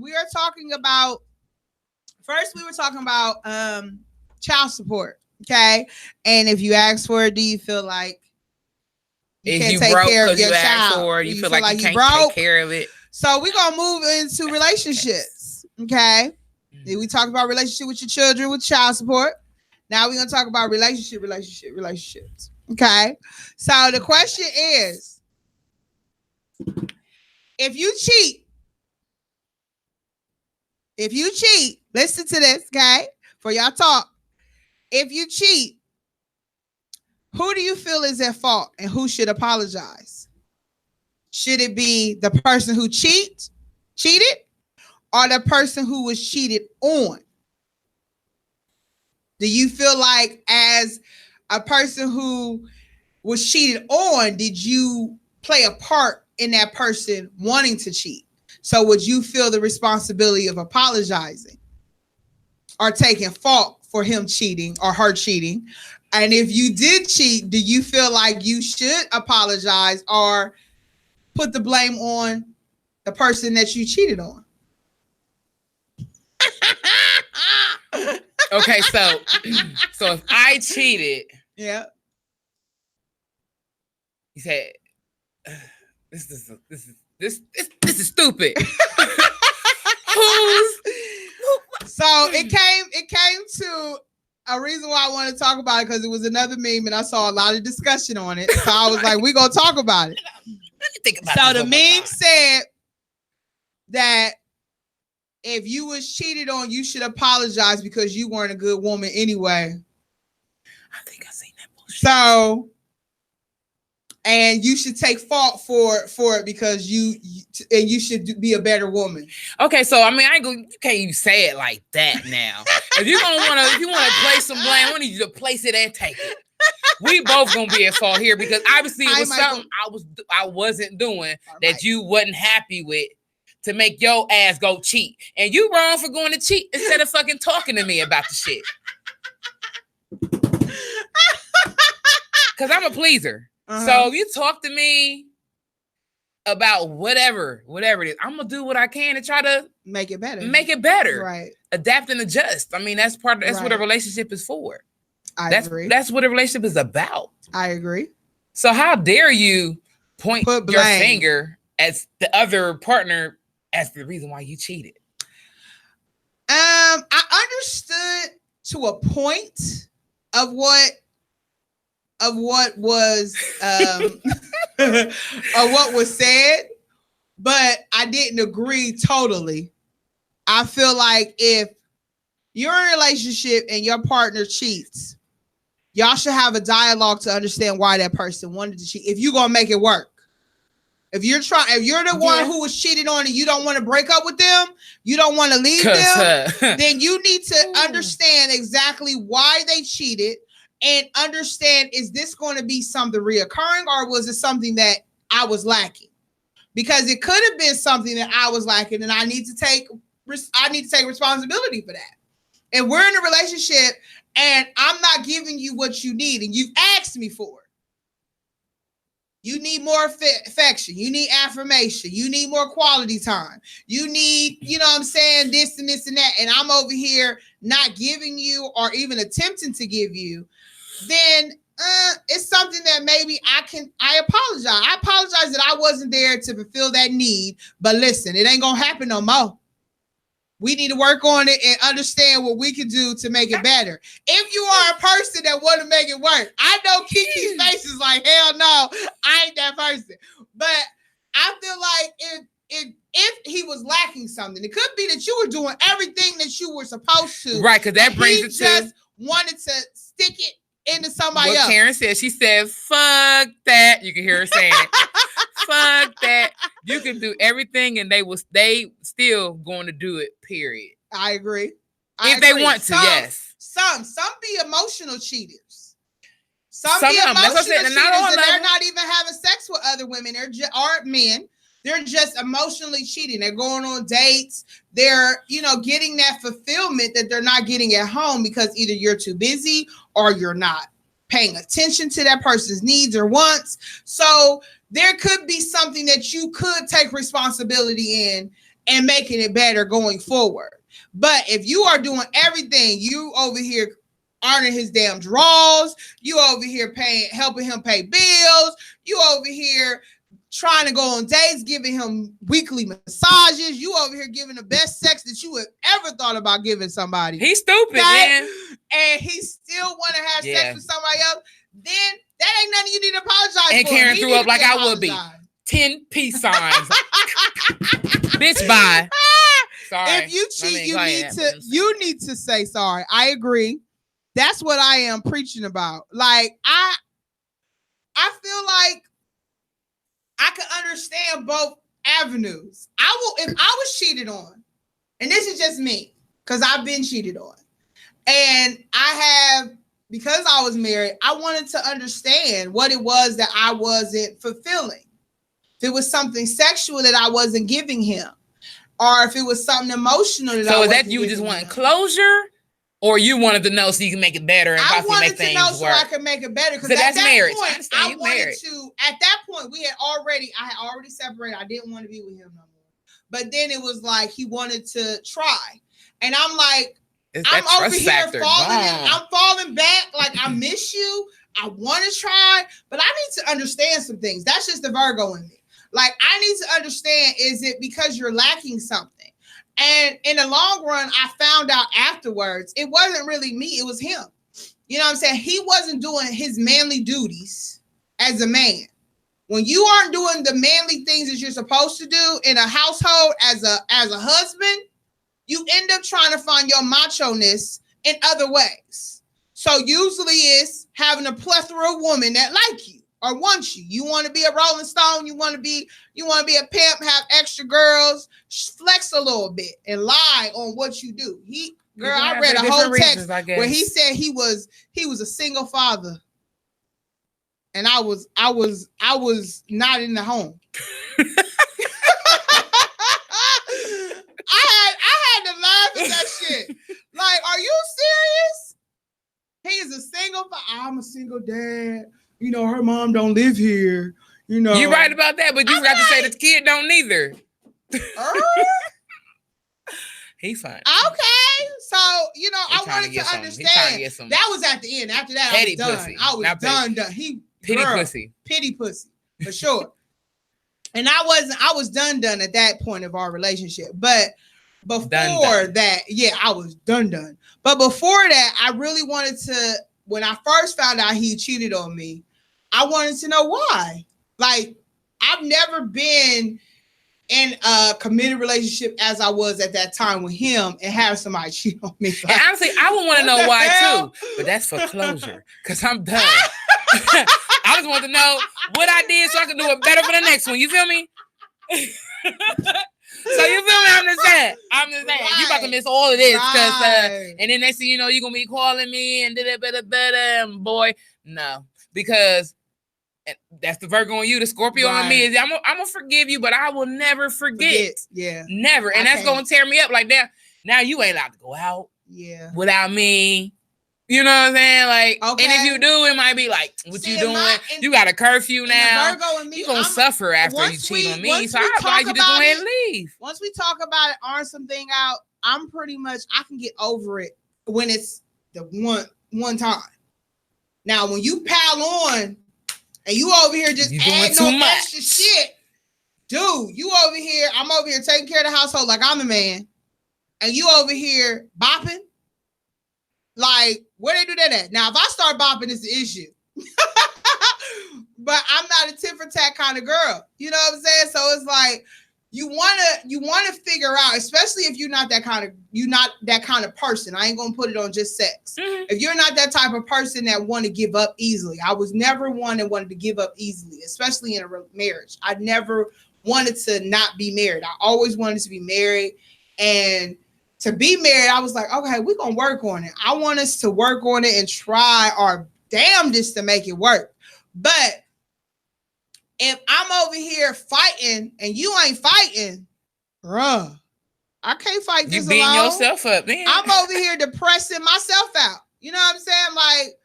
we are talking about, first we were talking about child support. Okay. And if you ask for it, do you feel like you can't take care of your child? You feel like you can't take care of it? So we're going to move into relationships. Okay. We talked about relationship with your children with child support. Now we're going to talk about relationships. Okay. So the question is, if you cheat, listen to this, okay? For y'all talk. If you cheat, Who do you feel is at fault and who should apologize? Should it be the person who cheated or the person who was cheated on? Do you feel like as a person who was cheated on, did you play a part in that person wanting to cheat? So would you feel the responsibility of apologizing or taking fault for him cheating or her cheating? And if you did cheat, do you feel like you should apologize or put the blame on the person that you cheated on? Okay, so if I cheated, yeah, you said this is stupid. So it came to a reason why I want to talk about it, because it was another meme and I saw a lot of discussion on it. So I was like, we're gonna talk about it. Let me think about so the meme said that if you was cheated on, you should apologize because you weren't a good woman anyway. I think I seen that bullshit. So, and you should take fault for it because you should be a better woman. Okay, so I mean, you can't even say it like that now. If you want to place some blame, I need you to place it and take it. We both gonna be at fault here because obviously it was something I wasn't doing that you wasn't happy with to make your ass go cheat, and you wrong for going to cheat instead of fucking talking to me about the shit. Because I'm a pleaser. So if you talk to me about whatever it is, I'm gonna do what I can to try to make it better. Right. Adapt and adjust. I mean, that's what a relationship is for. I agree. That's what a relationship is about. I agree. So how dare you point your finger at the other partner as the reason why you cheated? I understood to a point of what was of what was said, but I didn't agree totally. I feel like if you're in a relationship and your partner cheats, y'all should have a dialogue to understand why that person wanted to cheat. If you're gonna make it work. If you're the one who was cheated on and you don't want to break up with them, you don't want to leave them, then you need to understand exactly why they cheated and understand, is this going to be something reoccurring or was it something that I was lacking? Because it could have been something that I was lacking and I need to take responsibility for that. And we're in a relationship and I'm not giving you what you need and you've asked me for it. You need more affection. You need affirmation. You need more quality time. You need, this and this and that. And I'm over here not giving you or even attempting to give you. Then it's something that maybe I apologize. I apologize that I wasn't there to fulfill that need. But listen, it ain't going to happen no more. We need to work on it and understand what we can do to make it better. If you are a person that want to make it work, I know Kiki's face is like, hell no, I ain't that person. But I feel like if he was lacking something, it could be that you were doing everything that you were supposed to. Right, because that brings it to... He just wanted to stick it into somebody else. Karen said, she said, fuck that. You can hear her saying it. Fuck that. You can do everything and they still going to do it, period. I agree. If they want to, yes. Some be emotional cheaters. Some be emotional cheaters and they're not even having sex with other women or men. They're just emotionally cheating. They're going on dates. They're, getting that fulfillment that they're not getting at home because either you're too busy or you're not paying attention to that person's needs or wants. So there could be something that you could take responsibility in and making it better going forward. But if you are doing everything, you over here ironing his damn drawers, you over here helping him pay bills, you over here trying to go on dates, giving him weekly massages, you over here giving the best sex that you have ever thought about giving somebody. He's stupid, man. And he still want to have sex with somebody else, then that ain't nothing you need to apologize for. And Karen threw up like I would be. 10 peace signs. Bitch, bye. Sorry. If you cheat, you need to say sorry. I agree. That's what I am preaching about. Like, I feel like I can understand both avenues. If I was cheated on, and this is just me, because I've been cheated on, and because I was married, I wanted to understand what it was that I wasn't fulfilling. If it was something sexual that I wasn't giving him, or if it was something emotional that I wasn't giving him. So is that you just wanted closure? Or you wanted to know so you can make it better and possibly make things work? I wanted to know so I could make it better. So that's marriage. Point, I wanted to, at that point, I had already separated. I didn't want to be with him no more. But then it was like he wanted to try. And I'm like, I'm over here I'm falling back. Like, I miss you. I want to try, but I need to understand some things. That's just the Virgo in me. Like, I need to understand, is it because you're lacking something? And in the long run, I found out afterwards, it wasn't really me, it was him. You know what I'm saying? He wasn't doing his manly duties as a man. When you aren't doing the manly things that you're supposed to do in a household as a husband, you end up trying to find your macho-ness in other ways. So usually it's having a plethora of women that like you or want you. You want to be a Rolling Stone, you want to be a pimp, have extra girls, flex a little bit and lie on what you do. I read a whole text where he said he was a single father. And I was not in the home. I had to laugh at that shit. Like, are you serious? He is a single I'm a single dad. You know, her mom don't live here. You know, you're right about that, but you got to say the kid don't neither. He's fine. Okay, so I wanted to understand. That was at the end. After that, I was done. Pussy. I was done. Pity pussy for sure. And I was done at that point of our relationship. But before that, yeah, I was done. But before that, I really wanted to. When I first found out he cheated on me, I wanted to know why. Like, I've never been in a committed relationship as I was at that time with him and have somebody cheat on me. Like, and honestly, I would want to know why too, but that's for closure because I'm done. I just want to know what I did so I can do it better for the next one. You feel me? So you feel me? I'm just saying. Right. You about to miss all of this because, and then next thing you know, you're gonna be calling me and and boy, no, because that's the Virgo on you, the Scorpio on me. I'm gonna forgive you, but I will never forget. Yeah, never, and that's gonna tear me up like that. Now you ain't allowed to go out. Yeah, without me. You know what I'm saying? Like, okay. And if you do, it might be like, what you doing? You got a curfew now. You're going to suffer after you cheat on me. So I advise you to go ahead and leave. Once we talk about it, iron something out, I can get over it when it's the one time. Now, when you pile on and you over here just add no extra shit, dude, you over here, I'm over here taking care of the household like I'm the man. And you over here bopping. Like, where they do that at? Now, if I start bopping, it's the issue. But I'm not a tit for tat kind of girl. You know what I'm saying? So it's like you wanna figure out, especially if you're not that kind of person. I ain't gonna put it on just sex. Mm-hmm. If you're not that type of person that want to give up easily, I was never one that wanted to give up easily, especially in a marriage. I never wanted to not be married. I always wanted to be married, and to be married, I was like, okay, we're going to work on it. I want us to work on it and try our damnedest to make it work. But if I'm over here fighting and you ain't fighting, bruh, I can't fight this alone. You beating yourself up, man. I'm over here depressing myself out. You know what I'm saying? Like,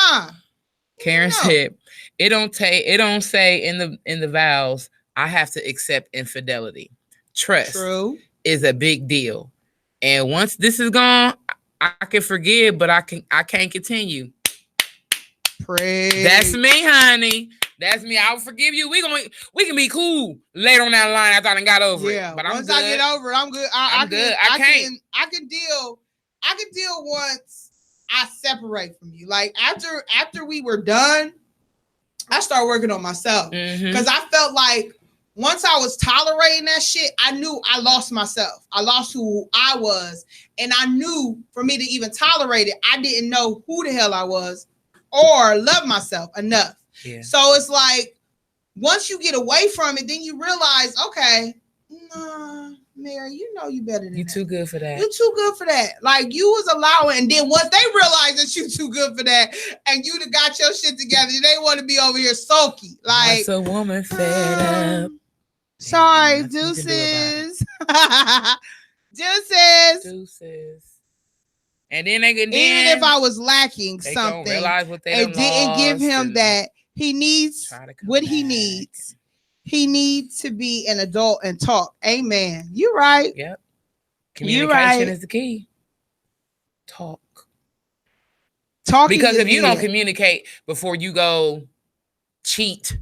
nah. Karen said, it don't say in the vows, I have to accept infidelity. Trust is a big deal. And once this is gone, I can forgive, but I can't continue. Pray. That's me, honey. That's me. I'll forgive you. We can be cool later on down the line after I done got over it. But once I get over it, I'm good. I'm good. I can deal once I separate from you. Like after we were done, I started working on myself because I felt like once I was tolerating that shit, I knew I lost myself. I lost who I was. And I knew for me to even tolerate it, I didn't know who the hell I was or love myself enough. Yeah. So it's like, once you get away from it, then you realize, okay, nah, Mary, you know you better than you that. too good for that. You too good for that. Like, you was allowing, and then once they realize that you too good for that, and you done got your shit together, they want to be over here sulky. Like, Once a woman fed up. Sorry, deuces. Deuces. And then they can, even if I was lacking they something, realize what they and didn't give him that, he needs what he back. needs. He needs to be an adult and talk. Amen. You're right. Yep. Communication is the key. Talk. Because if you don't communicate before you go cheat,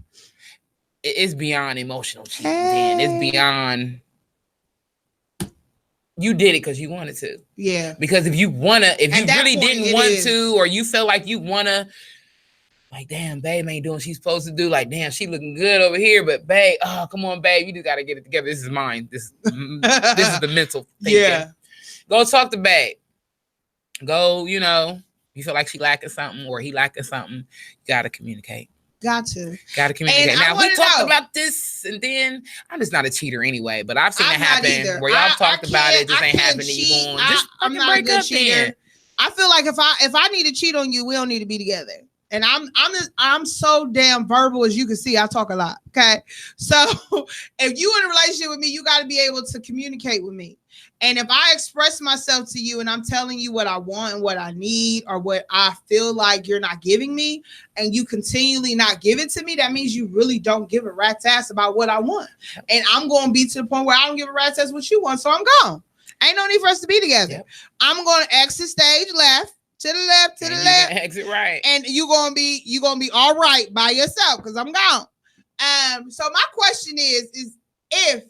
it's beyond emotional cheating. Then it's beyond. You did it because you wanted to. Yeah. Because if you really didn't want to, or you felt like you wanna, like, damn, babe ain't doing what she's supposed to do. Like, damn, she looking good over here, but babe, oh, come on, babe, you just gotta get it together. This is mine. This is the mental thinking. Yeah. Go talk to babe. Go, you feel like she lacking something or he lacking something. You gotta communicate. Got to communicate. And now we talked about this, and then I'm just not a cheater anyway. But I've seen it happen where y'all talked about it, just ain't happening. You going? I'm not a good cheater. I feel like if I need to cheat on you, we don't need to be together. And I'm so damn verbal, as you can see. I talk a lot. Okay, so if you in a relationship with me, you got to be able to communicate with me. And if I express myself to you and I'm telling you what I want and what I need or what I feel like you're not giving me, and you continually not give it to me, that means you really don't give a rat's ass about what I want. And I'm going to be to the point where I don't give a rat's ass what you want, so I'm gone. Ain't no need for us to be together. Yep. I'm going to exit stage left, to the left, exit right. And you're going to be all right by yourself because I'm gone. So my question is if,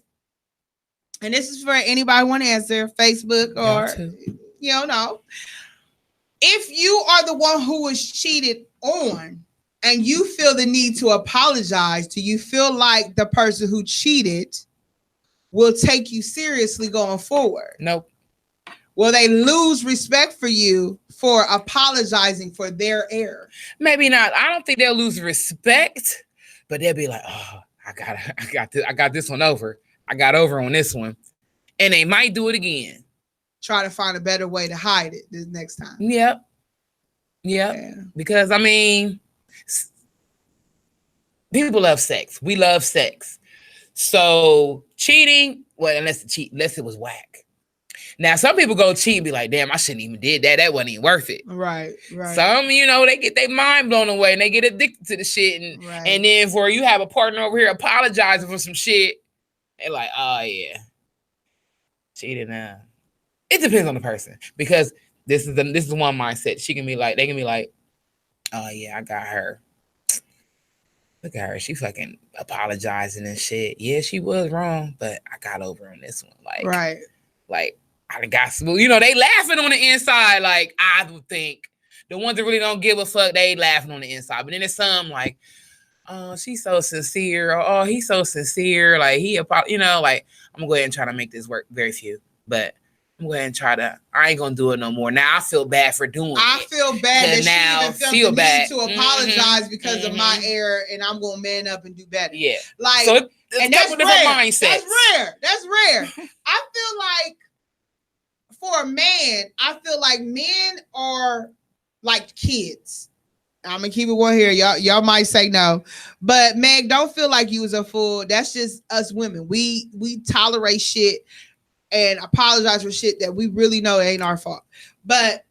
and this is for anybody want to answer, Facebook or, if you are the one who was cheated on and you feel the need to apologize, do you feel like the person who cheated will take you seriously going forward? Nope. Will they lose respect for you for apologizing for their error? Maybe not. I don't think they'll lose respect, but they'll be like, oh, I got this one over. I got over on this one. And they might do it again. Try to find a better way to hide it this next time. Yep. Yeah. Because, people love sex. We love sex. So cheating, well, unless it was whack. Now, some people go cheat and be like, damn, I shouldn't even did that. That wasn't even worth it. Right. Some, they get their mind blown away and they get addicted to the shit. And then for you have a partner over here apologizing for some shit, they're like, oh, yeah. Cheating now. It depends on the person. Because this is one mindset. They can be like, oh, yeah, I got her. Look at her. She fucking apologizing and shit. Yeah, she was wrong, but I got over on this one. Like, I got smooth. They laughing on the inside. Like, I would think the ones that really don't give a fuck, they laughing on the inside. But then there's some like, oh, she's so sincere. Or, oh, he's so sincere. Like, like, I'm gonna go ahead and try to make this work. Very few, but I'm going to go ahead and try to. I ain't gonna do it no more. Now I feel bad for doing it. I feel bad that now she even felt the need to apologize because of my error, and I'm gonna man up and do better. Yeah, like, so and that's rare. That's rare. I feel like for a man, I feel like men are like kids. I'm gonna keep it one here. Y'all might say no, but Meg, don't feel like you was a fool. That's just us women. We tolerate shit and apologize for shit that we really know ain't our fault. But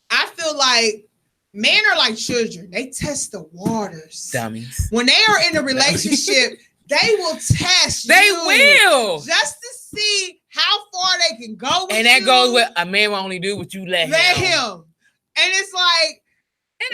I feel like men are like children. They test the waters. Dummies. When they are in a relationship, they will test you. They will. Just to see how far they can go with you. And that goes with a man will only do what you let him. And it's like,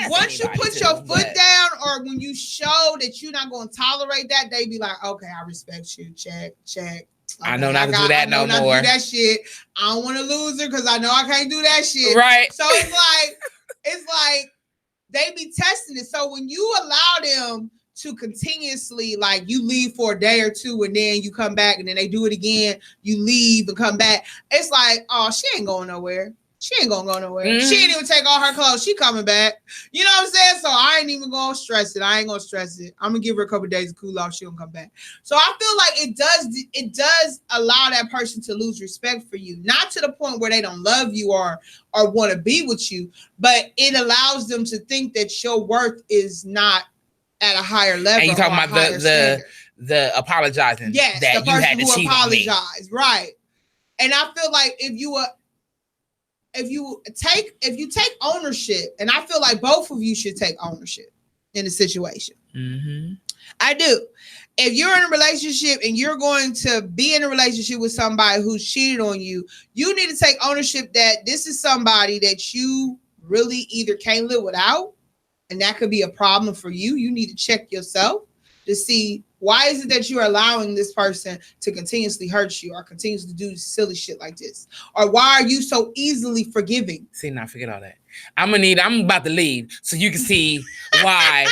once you put your foot down, or when you show that you're not going to tolerate that, they be like, okay, I respect you. Check. Okay, I know not to do that no more. Do that shit. I don't want to lose her because I know I can't do that shit. Right. So it's like they be testing it. So when you allow them to continuously, like, you leave for a day or two and then you come back and then they do it again, you leave and come back, it's like, oh, she ain't going nowhere. She ain't gonna go nowhere. Mm-hmm. She ain't even take all her clothes. She coming back. You know what I'm saying? So I ain't even gonna stress it. I ain't gonna stress it. I'm gonna give her a couple days to cool off. She gonna come back. So I feel like it does allow that person to lose respect for you. Not to the point where they don't love you or want to be with you, but it allows them to think that your worth is not at a higher level. And you talking about the apologizing? Yes, that the person you had to cheat apologized, right? And I feel like if you take ownership, and I feel like both of you should take ownership in the situation. Mm-hmm. I do. If you're in a relationship and you're going to be in a relationship with somebody who's cheated on you, you need to take ownership that this is somebody that you really either can't live without, and that could be a problem for you. You need to check yourself to see, why is it that you're allowing this person to continuously hurt you or continuously do silly shit like this? Or why are you so easily forgiving? See, now forget all that. I'm about to leave so you can see why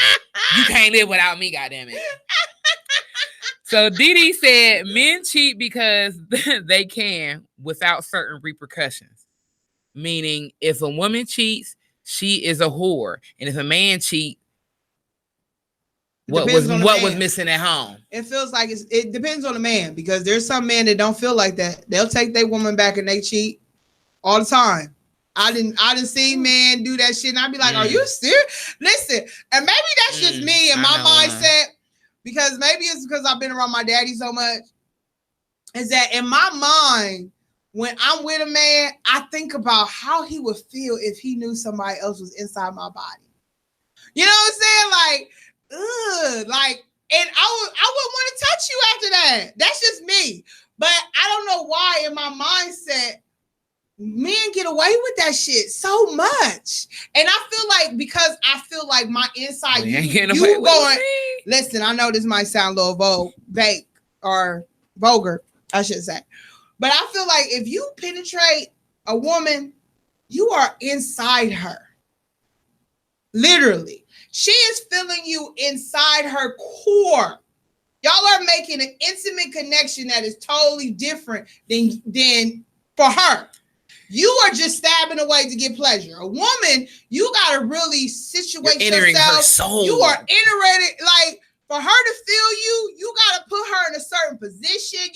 you can't live without me, goddammit. So Didi said men cheat because they can without certain repercussions. Meaning if a woman cheats, she is a whore. And if a man cheats, what was missing at home? It feels like it depends on the man, because there's some men that don't feel like that. They'll take their woman back and they cheat all the time. I didn't see men do that shit, and I'd be like, "Are you serious?" Listen, and maybe that's just me and my mindset, because maybe it's because I've been around my daddy so much. Is that in my mind, when I'm with a man, I think about how he would feel if he knew somebody else was inside my body. You know what I'm saying? Like. And I wouldn't want to touch you after that. That's just me. But I don't know why in my mindset men get away with that shit so much. And I feel like, because I feel like my inside, you going, listen, I know this might sound a little vague or vulgar, I should say. But I feel like if you penetrate a woman, you are inside her. Literally. She is feeling you inside her core. Y'all are making an intimate connection that is totally different than for her. You are just stabbing away to get pleasure. A woman, you gotta really situate yourself. Her soul. You are entering, like, for her to feel you, you gotta put her in a certain position.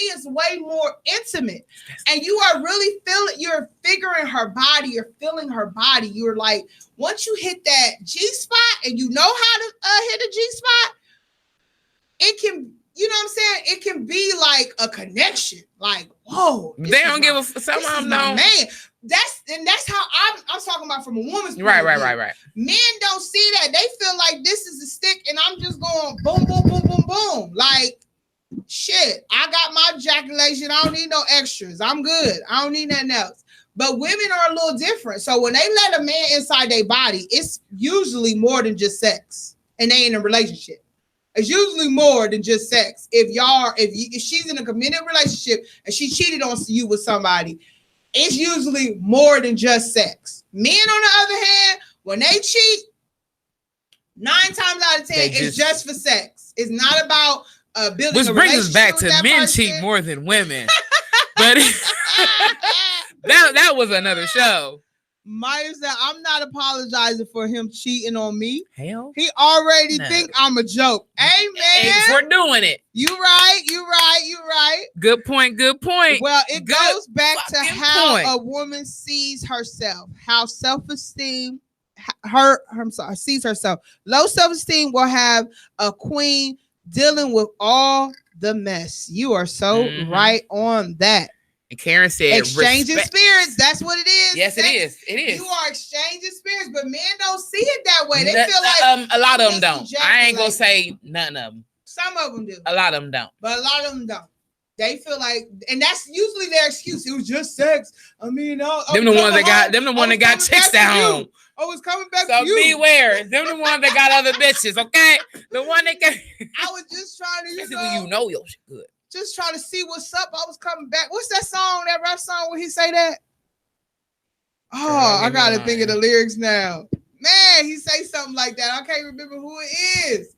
It's way more intimate. And you are really you're figuring her body, you're feeling her body. You're like, once you hit that G-spot and you know how to hit a G-spot, it can, you know what I'm saying? It can be like a connection. Like, whoa. They don't give a some of them know. Man, that's how I'm talking about from a woman's point right. of view. Men don't see that. They feel like this is a stick and I'm just going boom, boom, boom, boom, boom. Like, shit, I got my ejaculation. I don't need no extras. I'm good. I don't need nothing else. But women are a little different. So when they let a man inside their body, it's usually more than just sex. And they in a relationship. It's usually more than just sex. If she's in a committed relationship and she cheated on you with somebody, it's usually more than just sex. Men, on the other hand, when they cheat, 9 times out of 10, it's just for sex. It's not about building a relationship. Which brings us back to men cheat more than women. But that was another show. Maya said, I'm not apologizing for him cheating on me. Hell, he already think I'm a joke. Amen. For doing it. You right. Good point. Well, it goes back to how a woman sees herself, how self-esteem, sees herself. Low self-esteem will have a queen dealing with all the mess. You are so right on that. And Karen said, exchanging spirits. That's what it is. Yes, it is. It is. You are exchanging spirits, but men don't see it that way. They feel like a lot of them don't. I ain't gonna say none of them. Some of them do. A lot of them don't. But a lot of them don't. They feel like, and that's usually their excuse. It was just sex. I mean, them the ones that got chicks at home. I was coming back to you. So beware. Them the ones that got other bitches, okay? The one that got. I was just trying to, you know your shit good. Just trying to see what's up. I was coming back. What's that song, that rap song where he say that? Oh, I gotta think of the lyrics now. Man, he say something like that. I can't remember who it is.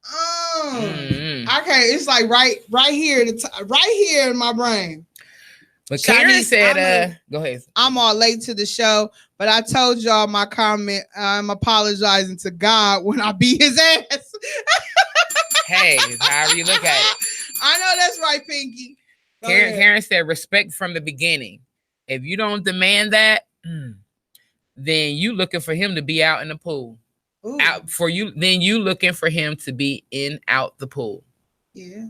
I can't. It's like right here, right here in my brain. But Karen said, go ahead. I'm all late to the show, but I told y'all my comment. I'm apologizing to God when I beat his ass. Hey, however you look at it. I know that's right, Pinky. Karen said respect from the beginning. If you don't demand that, then you looking for him to be out in the pool. Ooh. Out for you, then you looking for him to be in out the pool. Yeah.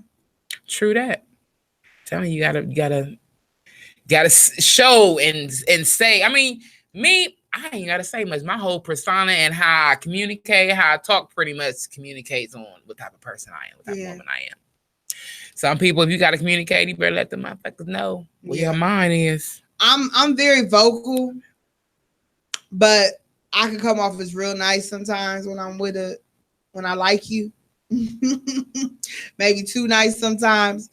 True that. Tell me, you gotta show and say. I mean, me, I ain't gotta say much. My whole persona and how I communicate, how I talk, pretty much communicates on what type of person I am, what type of woman I am. Some people, if you gotta communicate, you better let the motherfuckers know where your mind is. I'm very vocal, but I can come off as real nice sometimes when I'm when I like you. Maybe too nice sometimes.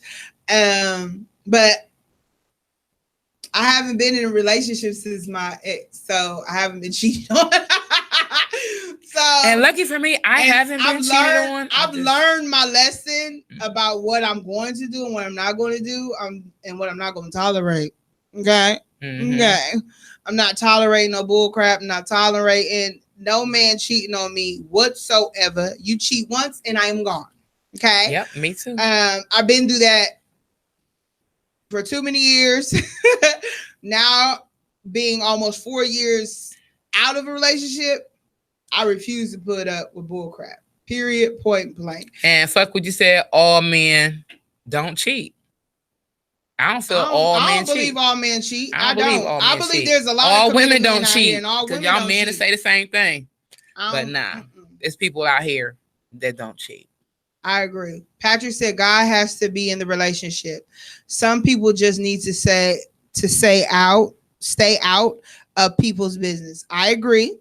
But I haven't been in a relationship since my ex, so I haven't been cheated on. And lucky for me, I haven't been cheated on. I've learned my lesson about what I'm going to do and what I'm not going to do, and what I'm not going to tolerate. Okay. Okay. I'm not tolerating no bull crap. I'm not tolerating no man cheating on me whatsoever. You cheat once and I am gone. Okay. Yep, me too. I've been through that for too many years. Now, being almost 4 years out of a relationship, I refuse to put up with bull crap. Period. Point blank. And fuck what you said. All men don't cheat. I don't feel all men cheat. I don't believe all men cheat. I don't. I believe there's a lot all of women don't cheat. Because y'all men say the same thing. But nah, there's people out here that don't cheat. I agree. Patrick said God has to be in the relationship. Some people just need to stay out of people's business. I agree.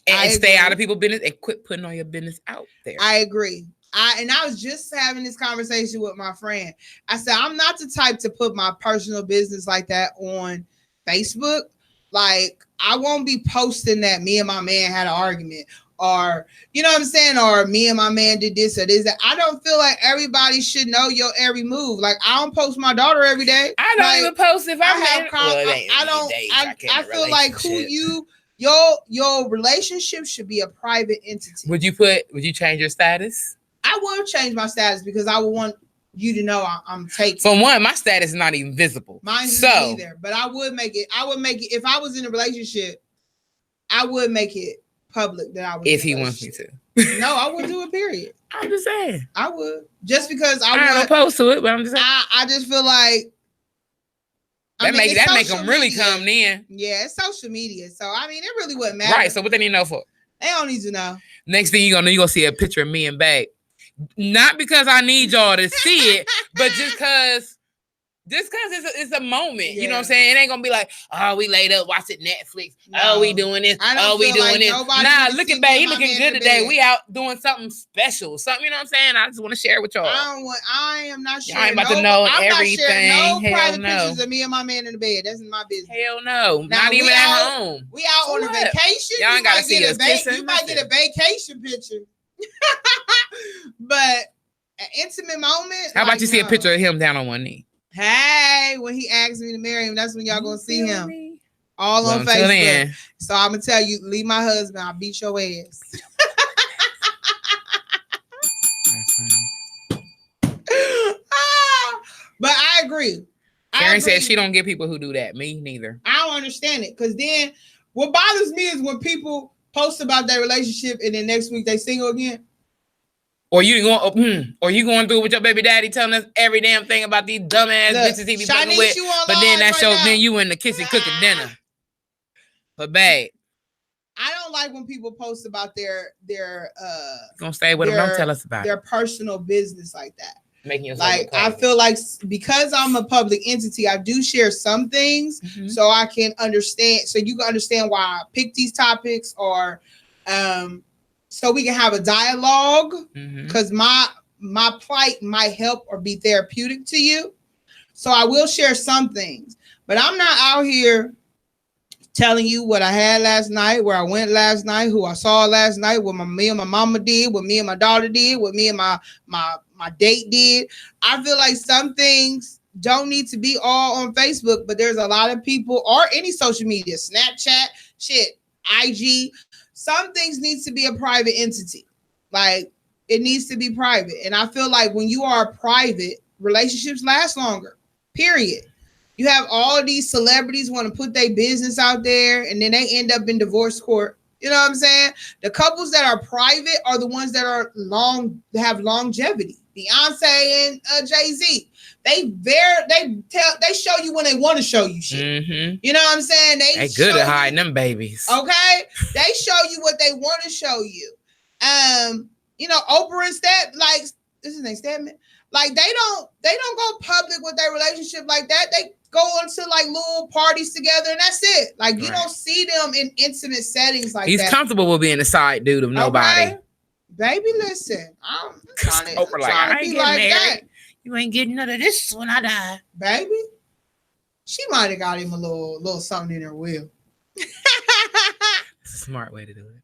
And stay out of people's business and quit putting all your business out there. I agree. I was just having this conversation with my friend. I said, I'm not the type to put my personal business like that on Facebook. Like, I won't be posting that me and my man had an argument, or, you know what I'm saying? Or me and my man did this or this. I don't feel like everybody should know your every move. Like, I don't post my daughter every day. I don't even post if I feel like your relationship should be a private entity. Would you change your status? I would change my status because I would want you to know I'm taking. For one, my status is not even visible. Mine's not either. But I would make it. If I was in a relationship, I would make it public that I was. If he wants me to. No, I wouldn't do it. Period. I'm just saying. I would, just because I'm not opposed to it, but I'm just saying. I just feel like that make them really come in. Yeah, it's social media, so I mean, it really wouldn't matter. Right. So what they need to know for? They don't need to know. Next thing you gonna see a picture of me and Babe. Not because I need y'all to see it, but just because it's a moment. Yeah. You know what I'm saying? It ain't gonna be like, oh, we laid up watching Netflix. No. Oh, we doing this. Oh, we doing this. Nah, look at Babe. He looking good today. We out doing something special. Something, you know what I'm saying? I just want to share it with y'all. I am not sharing. I ain't about to know everything. No private pictures of me and my man in the bed. That's my business. Hell no. Now, not even at home. We out on a vacation. Y'all ain't gotta see us kissing. You might get a vacation picture. But an intimate moment. How about you see a picture of him down on one knee? Hey, when he asked me to marry him, that's when y'all gonna see him. All on Facebook. Then. So I'm gonna tell you, leave my husband, I'll beat your ass. But I agree. Karen said she don't get people who do that. Me neither. I don't understand it. Because then what bothers me is when people post about their relationship and then next week they single again. Or you going through with your baby daddy telling us every damn thing about these dumbass bitches he be fucking with, but then then you in the kitchen cooking dinner. But babe, I don't like when people post about their gonna stay with them. Don't tell us about their personal business like that. Making you like I feel like because I'm a public entity, I do share some things so I can understand. So you can understand why I pick these topics, or so we can have a dialogue, because my plight might help or be therapeutic to you. So I will share some things, but I'm not out here telling you what I had last night, where I went last night, who I saw last night, what me and my mama did, what me and my daughter did, what me and my date did. I feel like some things don't need to be all on Facebook, but there's a lot of people, or any social media, Snapchat, shit, IG. Some things needs to be a private entity. Like, it needs to be private. And I feel like when you are private, relationships last longer, period. You have all of these celebrities want to put their business out there, and then they end up in divorce court. You know what I'm saying? The couples that are private are the ones that are have longevity. Beyonce and Jay-Z. They show you when they want to show you shit. Mm-hmm. You know what I'm saying? They good at hiding them babies. Okay, they show you what they want to show you. You know, Oprah and like, this is his name, Stedman. Like, they don't go public with their relationship like that. They go into like little parties together, and that's it. Like, you don't see them in intimate settings like that. He's comfortable with being the side dude of nobody. Okay? Baby, listen, I'm trying to I ain't be getting like married. that. You ain't getting none of this when I die. Baby, she might have got him a little something in her will. It's a smart way to do it.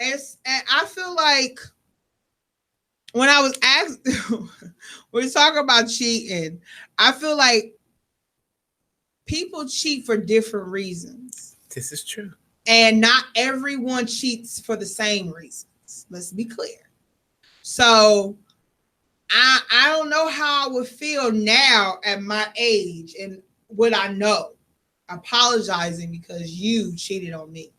And I feel like when I was asked, we're talking about cheating, I feel like people cheat for different reasons. This is true. And not everyone cheats for the same reasons. Let's be clear. So I don't know how I would feel now at my age and what I know, apologizing because you cheated on me.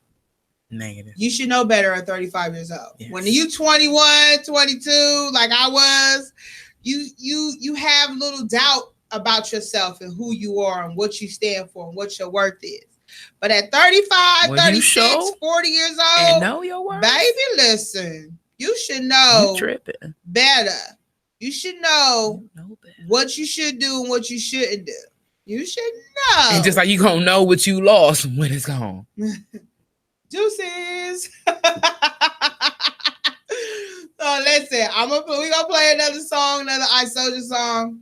Negative. You should know better at 35 years old. Yes. When you 21, 22, like I was, you have little doubt about yourself and who you are and what you stand for and what your worth is. But at 35, 36, 40 years old, and know your worth, baby, listen, you should know better. You should know what you should do and what you shouldn't do. You should know. And just like you gonna know what you lost when it's gone. Deuces. So listen, we're gonna play another song, another Ice Soldier song,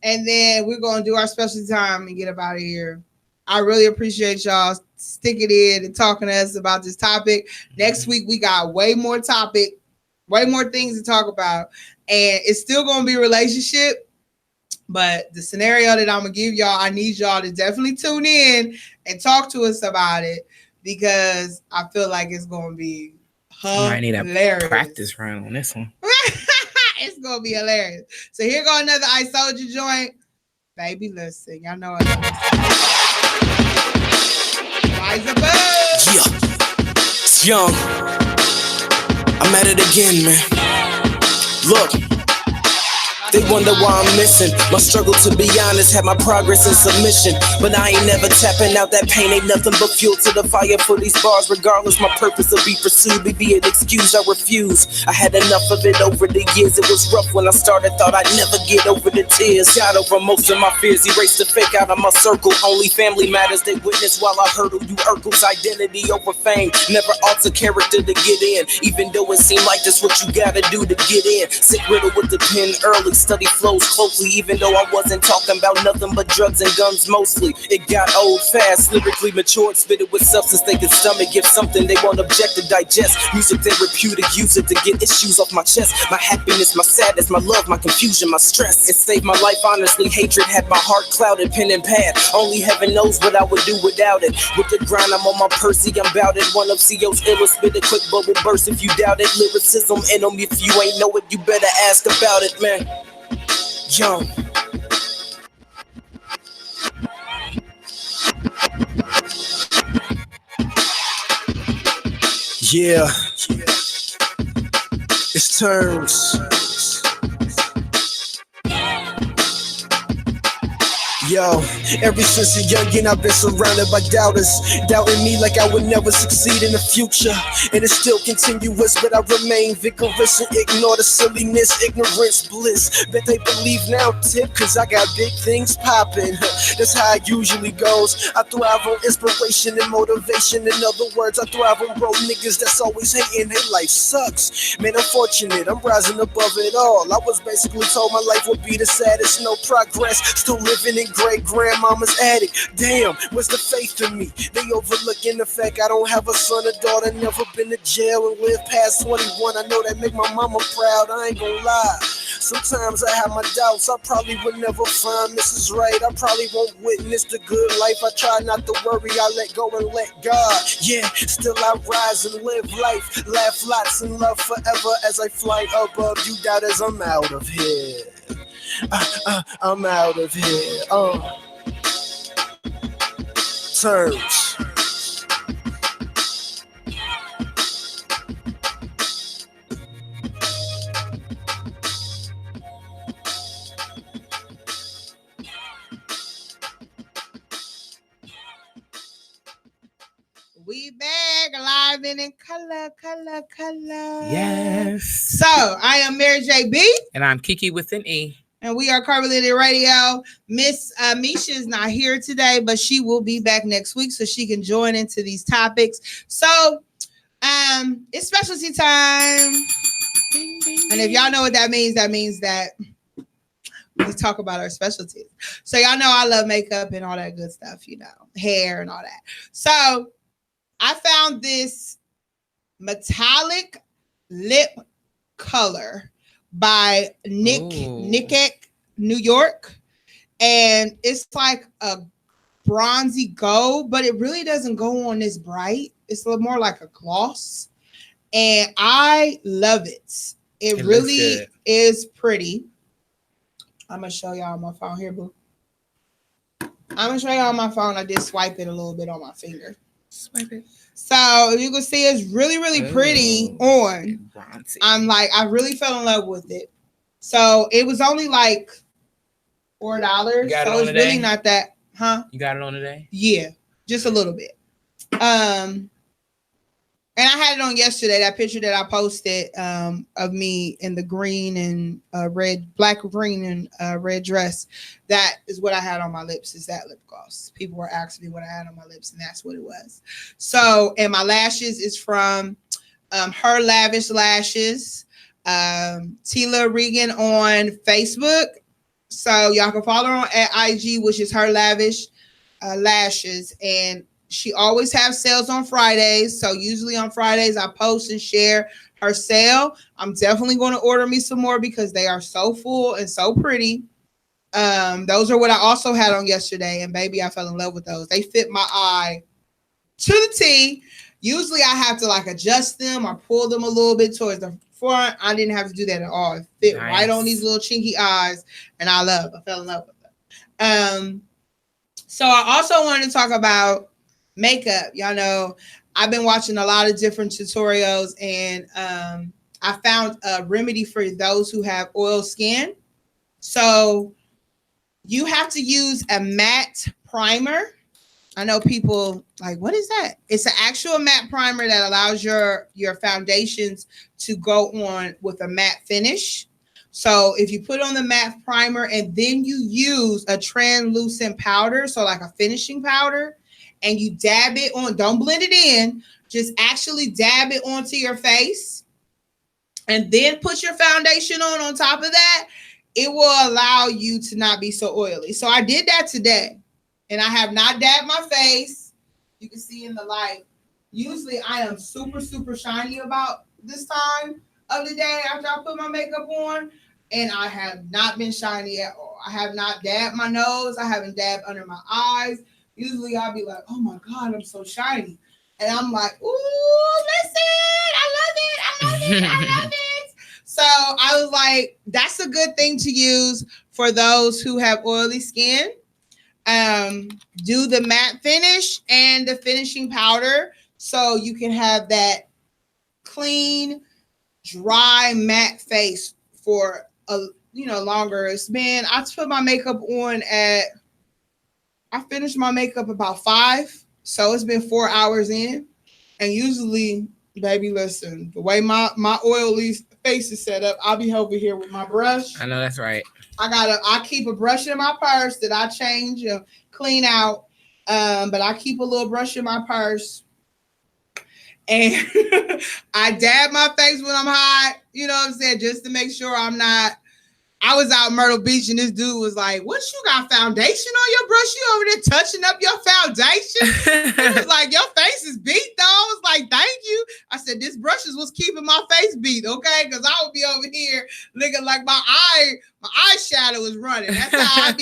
and then we're gonna do our special time and get up out of here. I really appreciate y'all sticking in and talking to us about this topic. Next week we got way more things to talk about, and it's still gonna be relationship. But the scenario that I'm gonna give y'all, I need y'all to definitely tune in and talk to us about it, because I feel like it's gonna be hilarious. I need a practice round on this one. It's gonna be hilarious. So here go another Ice Soldier joint. Baby, listen, y'all know it. Rise above. Yeah, it's young. I'm at it again, man. Look. They wonder why I'm missing. My struggle, to be honest, had my progress in submission. But I ain't never tapping out. That pain ain't nothing but fuel to the fire for these bars. Regardless, my purpose will be pursued. Be an excuse, I refuse. I had enough of it over the years. It was rough when I started. Thought I'd never get over the tears. Got over most of my fears. Erased the fake out of my circle. Only family matters. They witness while I hurdle. You Urkel's identity over fame. Never alter character to get in. Even though it seemed like that's what you gotta do to get in. Sick riddle with the pen early. Study flows closely, even though I wasn't talking about nothing but drugs and guns mostly. It got old fast, lyrically matured, spit it with substance they can stomach. Give something they won't object to digest. Music therapeutic, use it to get issues off my chest. My happiness, my sadness, my love, my confusion, my stress. It saved my life, honestly. Hatred had my heart clouded, pen and pad. Only heaven knows what I would do without it. With the grind, I'm on my Percy, I'm bout it. One of CO's illest, spit a quick bubble burst if you doubt it. Lyricism in them, if you ain't know it, you better ask about it, man. Young. Yeah. It's turns. Yo, ever since a youngin', I've been surrounded by doubters, doubting me like I would never succeed in the future. And it's still continuous, but I remain vigorous and ignore the silliness, ignorance, bliss. Bet they believe now, tip, cause I got big things poppin'. That's how it usually goes. I thrive on inspiration and motivation. In other words, I thrive on broke niggas that's always hating. Hey, life sucks. Man, I'm fortunate, I'm rising above it all. I was basically told my life would be the saddest, no progress. Still living in great-grandmama's attic. Damn, where's the faith in me? They overlooking the fact I don't have a son or daughter, never been to jail and lived past 21. I know that make my mama proud, I ain't gonna lie. Sometimes I have my doubts, I probably would never find Mrs. Right. I probably won't witness the good life. I try not to worry, I let go and let God. Yeah, still I rise and live life. Laugh lots and love forever as I fly above you doubters. I'm out of here. I'm out of here. Terms. We back live and in color. Yes. So I am Mary J. B. And I'm Kiki with an E. And we are Curvilinear Radio. Miss Misha is not here today, but she will be back next week so she can join into these topics. So it's specialty time. And if y'all know what that means that we talk about our specialties. So y'all know I love makeup and all that good stuff, you know, hair and all that. So I found this metallic lip color by Nickek, New York. And it's like a bronzy gold, but it really doesn't go on this bright. It's a little more like a gloss. And I love it. It really is pretty. I'm going to show y'all on my phone here, boo. I'm going to show y'all on my phone. I did swipe it a little bit on my finger. Swipe it. So you can see it's really, really pretty on. I'm like, I really fell in love with it. So it was only like $4. So it's really not that, huh? You got it on today? Yeah, just a little bit. And I had it on yesterday, that picture that I posted of me in the green and black, green, and red dress. That is what I had on my lips, is that lip gloss. People were asking me what I had on my lips, and that's what it was. So, and my lashes is from Her Lavish Lashes, Tila Regan on Facebook. So y'all can follow her at IG, which is Her Lavish Lashes. And she always have sales on Fridays. So usually on Fridays, I post and share her sale. I'm definitely going to order me some more because they are so full and so pretty. Those are what I also had on yesterday. And baby, I fell in love with those. They fit my eye to the T. Usually I have to like adjust them or pull them a little bit towards the front. I didn't have to do that at all. It fit right on these little chinky eyes. And I fell in love with them. So I also wanted to talk about makeup. Y'all know I've been watching a lot of different tutorials, and I found a remedy for those who have oil skin. So you have to use a matte primer. I know people like, what is that? It's an actual matte primer that allows your foundations to go on with a matte finish. So if you put on the matte primer and then you use a translucent powder, so like a finishing powder, and you dab it on, don't blend it in, just actually dab it onto your face and then put your foundation on top of that, it will allow you to not be so oily. So I did that today, and I have not dabbed my face. You can see in the light. Usually I am super, super shiny about this time of the day after I put my makeup on, and I have not been shiny at all. I have not dabbed my nose. I haven't dabbed under my eyes. Usually I'll be like, oh my God, I'm so shiny. And I'm like, ooh, listen, I love it. So I was like, that's a good thing to use for those who have oily skin. Do the matte finish and the finishing powder so you can have that clean, dry, matte face for a longer. It's been, I put my makeup on I finished my makeup about 5, so it's been 4 hours in. And usually, baby, listen, the way my oily face is set up, I'll be over here with my brush. I know that's right. I keep a brush in my purse that I change and clean out. But I keep a little brush in my purse. And I dab my face when I'm hot, you know what I'm saying, just to make sure I'm not. I was out in Myrtle Beach, and this dude was like, what, you got foundation on your brush? You over there touching up your foundation? He was like, your face is beat, though. I was like, thank you. I said, this brush is glasses was keeping my face beat, okay? Because I would be over here looking like my eyeshadow was running. That's how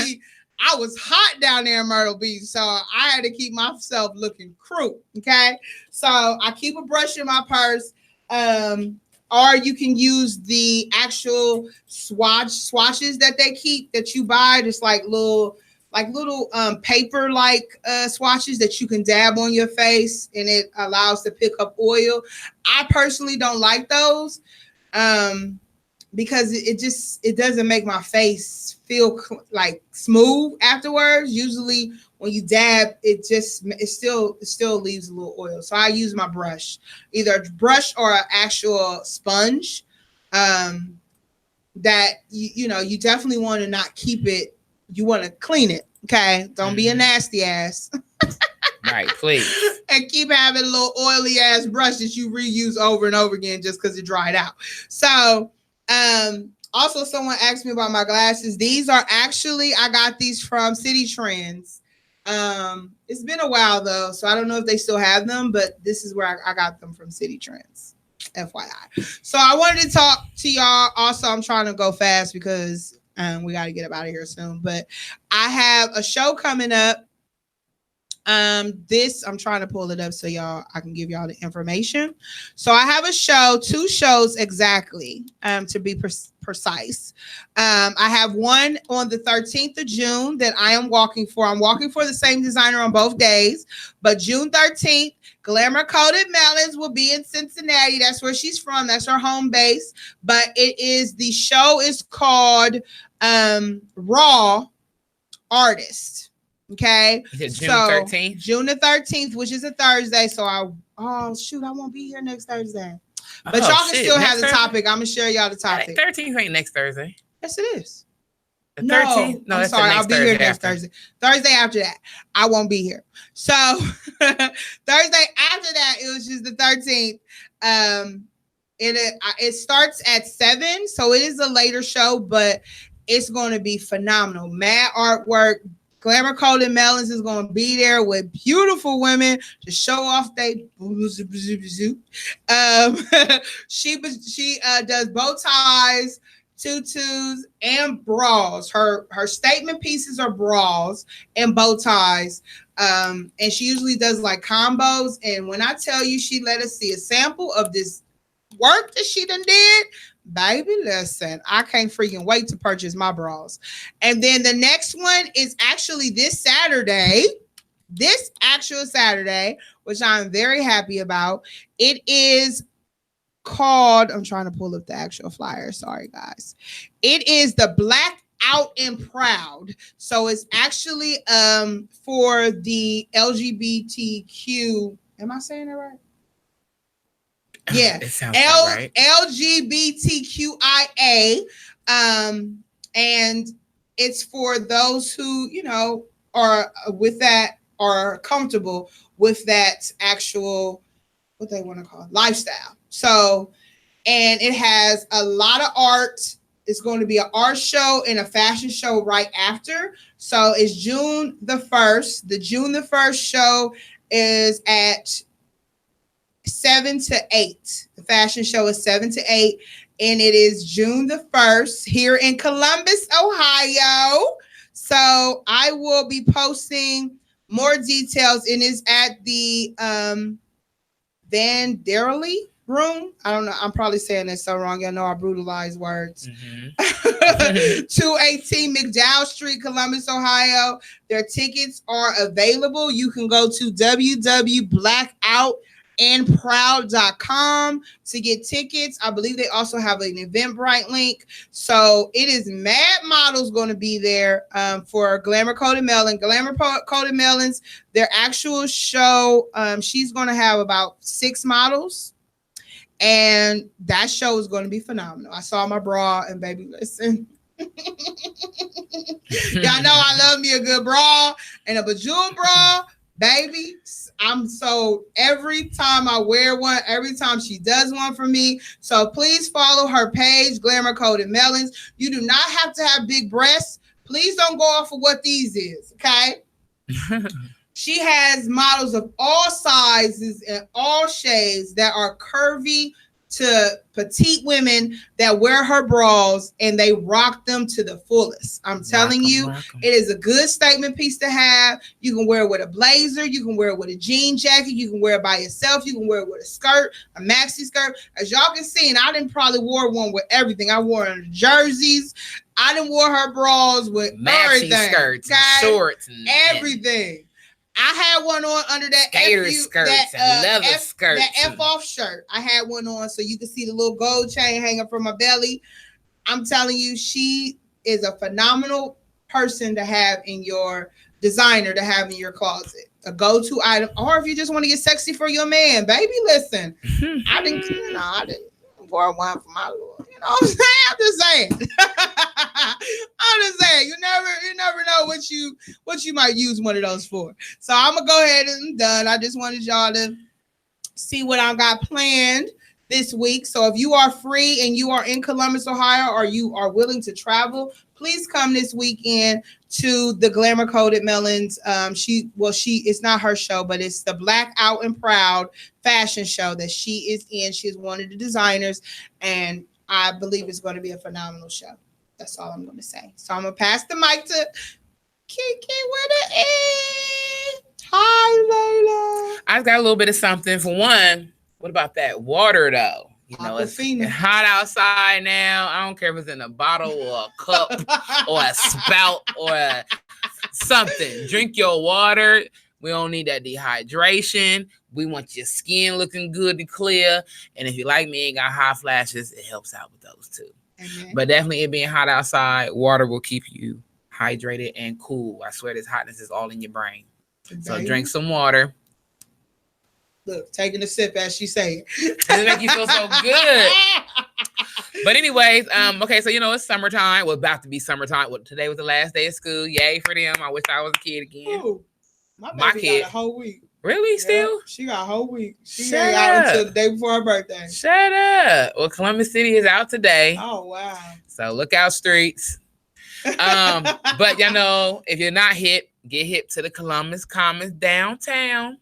I was hot down there in Myrtle Beach, so I had to keep myself looking cute, okay? So I keep a brush in my purse, or you can use the actual swatches that they keep that you buy, just like little paper swatches that you can dab on your face, and it allows to pick up oil. I personally don't like those because it doesn't make my face feel like smooth afterwards. Usually when you dab, it still leaves a little oil. So I use my brush, either a brush or an actual sponge. That you definitely want to not keep it. You want to clean it, okay? Don't be a nasty ass. Right, please. And keep having a little oily ass brush that you reuse over and over again just because it dried out. So, also someone asked me about my glasses. These are actually, I got these from City Trends. It's been a while though, so I don't know if they still have them, but this is where I got them from City Trends. FYI. So I wanted to talk to y'all. Also, I'm trying to go fast because we got to get up out of here soon. But I have a show coming up. I'm trying to pull it up so I can give y'all the information. So I have a show, 2 shows exactly, to be precise. I have one on the 13th of June that I am walking for. I'm walking for the same designer on both days, but June 13th, Glamour Coated Melons will be in Cincinnati. That's where she's from. That's her home base. But the show is called Raw Artist. Okay. Is it June 13th? June the 13th, which is a Thursday. So I won't be here next Thursday. But y'all can still have the topic. I'm gonna share y'all the topic. 13th ain't next Thursday. Yes, it is. The 13th? No, I'm sorry. I'll be here next Thursday. Thursday after that, I won't be here. So Thursday after that, it was just the 13th. It starts at 7, so it is a later show, but it's going to be phenomenal. Mad artwork. Glamour Coated Melons is going to be there with beautiful women to show off they. She does bow ties, tutus, and bras. Her statement pieces are bras and bow ties. And she usually does like combos. And when I tell you she let us see a sample of this work that she done did, baby, listen, I can't freaking wait to purchase my bras. And then the next one is actually this actual Saturday, which I'm very happy about. It is called, I'm trying to pull up the actual flyer. Sorry, guys. It is the Black Out and Proud. So it's actually for the LGBTQ. Am I saying that right? Yeah, it sounds right. LGBTQIA, and it's for those who are with that, are comfortable with that actual, what they want to call it, lifestyle. So, and it has a lot of art. It's going to be an art show and a fashion show right after. So it's June the 1st. The June the 1st show is at 7 to 8. The fashion show is 7 to 8, and it is June the 1st here in Columbus, Ohio. So I will be posting more details, and it's at the Van Derley room. I don't know. I'm probably saying that so wrong. Y'all know I brutalize words. 218 McDowell Street, Columbus, Ohio. Their tickets are available. You can go to www.blackoutandproud.com to get tickets. I believe they also have an Eventbrite link. So it is mad models going to be there for Glamour Coated Melon. Glamour Coated Melons, their actual show, she's going to have about 6 models. And that show is going to be phenomenal. I saw my bra, and baby, listen. Y'all know I love me a good bra and a bejeweled bra, baby. I'm so, every time I wear one, every time she does one for me. So please follow her page, Glamour Coated Melons. You do not have to have big breasts. Please don't go off of what these is, okay? She has models of all sizes and all shades that are curvy to petite women that wear her bras and they rock them to the fullest. I'm telling you, it is a good statement piece to have. You can wear it with a blazer. You can wear it with a jean jacket. You can wear it by yourself. You can wear it with a skirt, a maxi skirt. As y'all can see, and I didn't probably wore one with everything. I wore it in jerseys. I didn't wore her bras with maxi everything, skirts, and shorts, and everything. I had one on under that skater skirts and leather skirts. That F off shirt. I had one on so you can see the little gold chain hanging from my belly. I'm telling you, she is a phenomenal person to have in your designer, to have in your closet. A go-to item. Or if you just want to get sexy for your man, baby, listen. I didn't wear one for my Lord. You know what I'm saying? I'm just saying. I'm just saying. You never know what you might use one of those for. So I'm gonna go ahead and done. I just wanted y'all to see what I got planned this week. So if you are free and you are in Columbus, Ohio, or you are willing to travel, please come this weekend to the Glamour Coated Melons. It's not her show, but it's the Black Out and Proud fashion show that she is in. She is one of the designers, and I believe it's going to be a phenomenal show. That's all I'm going to say. So I'm going to pass the mic to Kiki with an E. Hi, Layla. I've got a little bit of something. For one, what about that water, though? You know, it's hot outside now. I don't care if it's in a bottle or a cup or a spout or something. Drink your water. We don't need that dehydration. We want your skin looking good and clear. And if you like me and got hot flashes, it helps out with those too. Mm-hmm. But definitely it being hot outside, water will keep you hydrated and cool. I swear this hotness is all in your brain. So drink some water. Look, taking a sip as she say it. Doesn't make you feel so good. But anyways, okay, so it's summertime. Well, about to be summertime. Well, today was the last day of school. Yay for them. I wish I was a kid again. Ooh, my kid got a whole week. Really? Still? She got a whole week. She ain't out until the day before her birthday. Shut up. Well, Columbus City is out today. Oh, wow. So look out streets. But if you're not hip, get hip to the Columbus Commons downtown.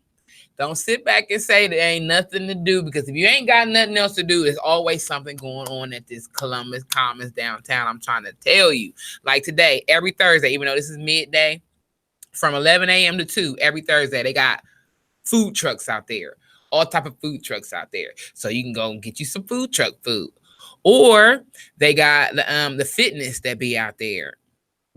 Don't sit back and say there ain't nothing to do, because if you ain't got nothing else to do, there's always something going on at this Columbus Commons downtown. I'm trying to tell you. Like today, every Thursday, even though this is midday, from 11 a.m. to 2, every Thursday, they got food trucks out there. All type of food trucks out there. So you can go and get you some food truck food. Or they got the fitness that be out there.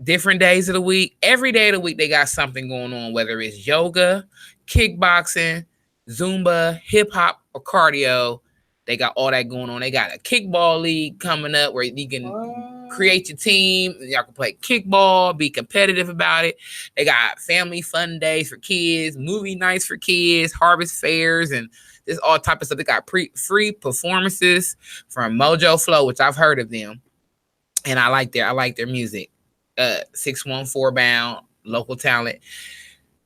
Different days of the week. Every day of the week, they got something going on, whether it's yoga, kickboxing, Zumba, hip hop, or cardio. They got all that going on. They got a kickball league coming up where you can create your team. Y'all can play kickball, be competitive about it. They got family fun days for kids, movie nights for kids, harvest fairs, and there's all type of stuff. They got free performances from Mojo Flow, which I've heard of them, and I like their music. 614 Bound, local talent.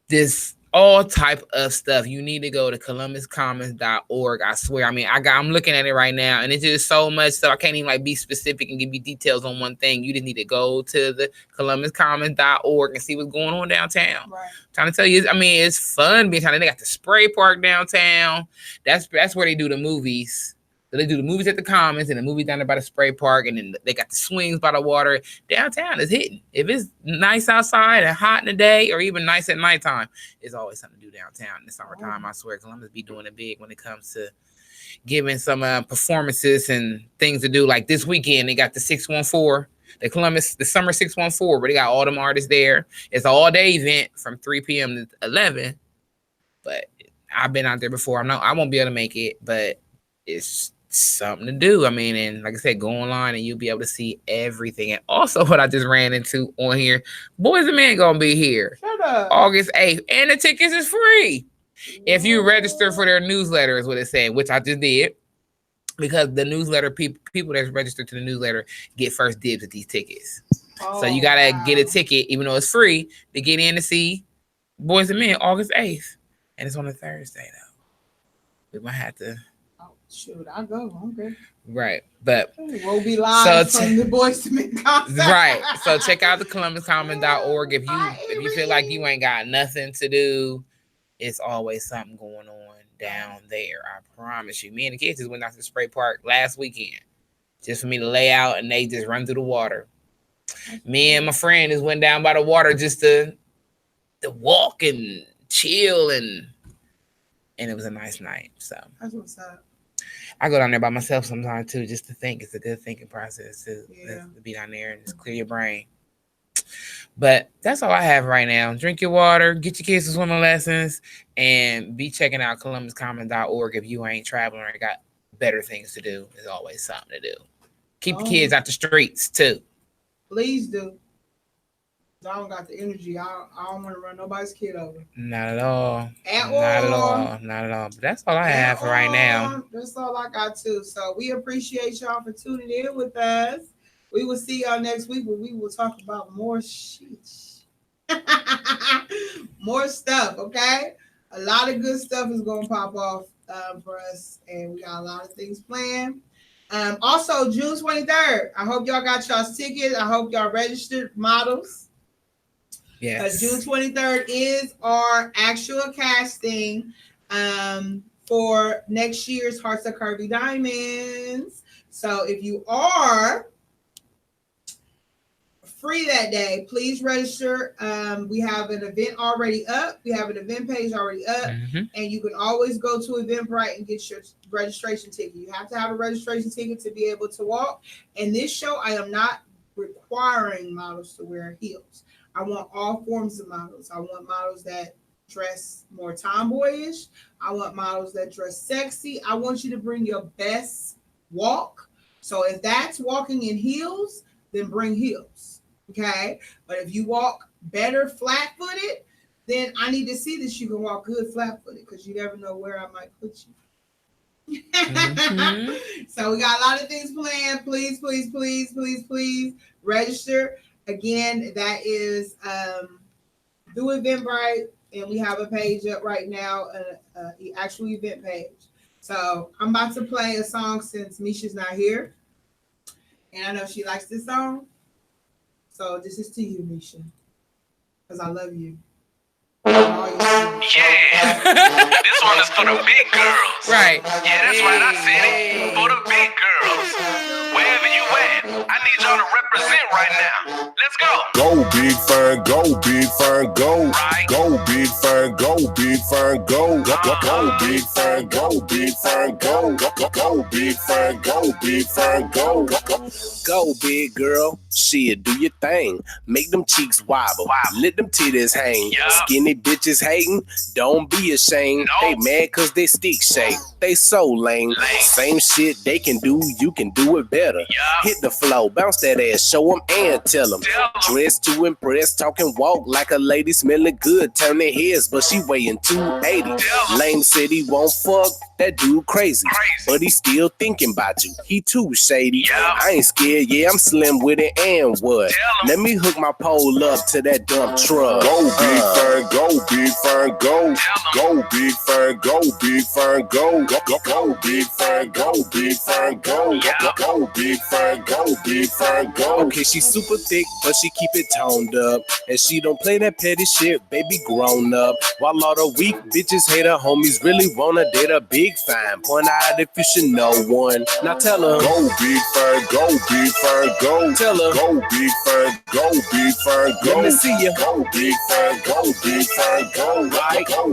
This all type of stuff. You need to go to columbuscommons.org. I swear. I mean, I'm looking at it right now, and it's just so much stuff. I can't even be specific and give you details on one thing. You just need to go to the columbuscommons.org and see what's going on downtown. Right. I'm trying to tell you, it's fun being down. They got the spray park downtown. That's where they do the movies. So they do the movies at the Commons and the movies down there by the spray park, and then they got the swings by the water. Downtown is hitting. If it's nice outside and hot in the day, or even nice at nighttime, it's always something to do downtown in the summertime. I swear Columbus be doing it big when it comes to giving some performances and things to do. Like this weekend, they got the 614, the summer 614, where they got all them artists there. It's an all-day event from 3 p.m. to 11. But I've been out there before. I won't be able to make it, but it's something to do. And like I said, go online and you'll be able to see everything. And also what I just ran into on here, Boys and Men gonna be here August 8th, and the tickets is free if you register for their newsletter, is what it's saying, which I just did, because the newsletter people that's registered to the newsletter get first dibs at these tickets. So you gotta get a ticket, even though it's free, to get in to see Boys and Men August 8th, and it's on a Thursday though. We might have to. Shoot, I'll go. Okay. Right. But we'll be live from the Boys to Men concert. Right. So check out the columbuscommons.org. If you feel like you ain't got nothing to do, it's always something going on down there. I promise you. Me and the kids just went out to the spray park last weekend just for me to lay out, and they just run through the water. Me and my friend just went down by the water just to walk and chill, and it was a nice night. So that's what's up. I go down there by myself sometimes too, just to think. It's a good thinking process to be down there and just clear your brain. But that's all I have right now. Drink your water, get your kids to swimming lessons, and be checking out columbuscommon.org if you ain't traveling or got better things to do. There's always something to do. Keep the kids out the streets too. Please do. I don't got the energy. I don't want to run nobody's kid over. Not at all. Not at all. But that's all I have for right now. That's all I got too. So we appreciate y'all for tuning in with us. We will see y'all next week where we will talk about more shit. More stuff, okay? A lot of good stuff is going to pop off for us, and we got a lot of things planned. Also, June 23rd, I hope y'all got y'all's tickets. I hope y'all registered models. Yes. June 23rd is our actual casting for next year's Hearts of Curvy Diamonds. So if you are free that day, please register. We have an event already up. We have an event page already up, and you can always go to Eventbrite and get your registration ticket. You have to have a registration ticket to be able to walk. And this show, I am not requiring models to wear heels. I want all forms of models. I want models that dress more tomboyish. I want models that dress sexy. I want you to bring your best walk. So if that's walking in heels, then bring heels. Okay, but if you walk better flat-footed, then I need to see that you can walk good flat-footed, because you never know where I might put you. So we got a lot of things planned. Please register. Again, that is through Eventbrite, and we have a page up right now, an actual event page. So I'm about to play a song since Misha's not here, and I know she likes this song. So this is to you, Misha, because I love you. Yeah, this one is for the big girls. Right. Yeah, that's right, I said it. For the big girls. Wherever you at, I need y'all to represent right now. Let's go. Go, big fern, go, big fern, go. Right. Go, big fern, go, big fern, go. Go, big fern, go, big fern, go. Go, big fern, go, big fern, go. Go, big girl, shit, do your thing. Make them cheeks wobble, let them titties hang. Yeah. Skinny bitches hating, don't be ashamed. No. They mad cause they stick shape, they so lame. Same shit they can do, you can do it better. Yeah. Hit the flow, bounce that ass, show them and tell them. Tell 'em. Dress to impress, talk and walk like a lady, smelling good, turn their heads, but she weighing 280. Tell 'em. Lame said he won't fuck, that dude crazy. But he still thinking about you, he too shady. Yeah. I ain't scared, yeah, I'm slim with it, and what? Tell 'em. Let me hook my pole up to that dump truck. Go, big fern, go, big fern, go. Tell 'em. Go, big fern, go, big fern, go. Go, big fern, go, big fern, go. Yeah. Go, big fern, go, big fern, go. Okay, she super thick, but she keep it toned up. And she don't play that petty shit, baby grown up. While all the weak bitches hate her homies really wanna date a big fine. Point out if you should know one. Now tell her. Go, big fern, go, big fern, go. Tell her. Go, big fern, go, big fern, go. Let me see you. Go, big fern, go, big fern, go. Right. Go.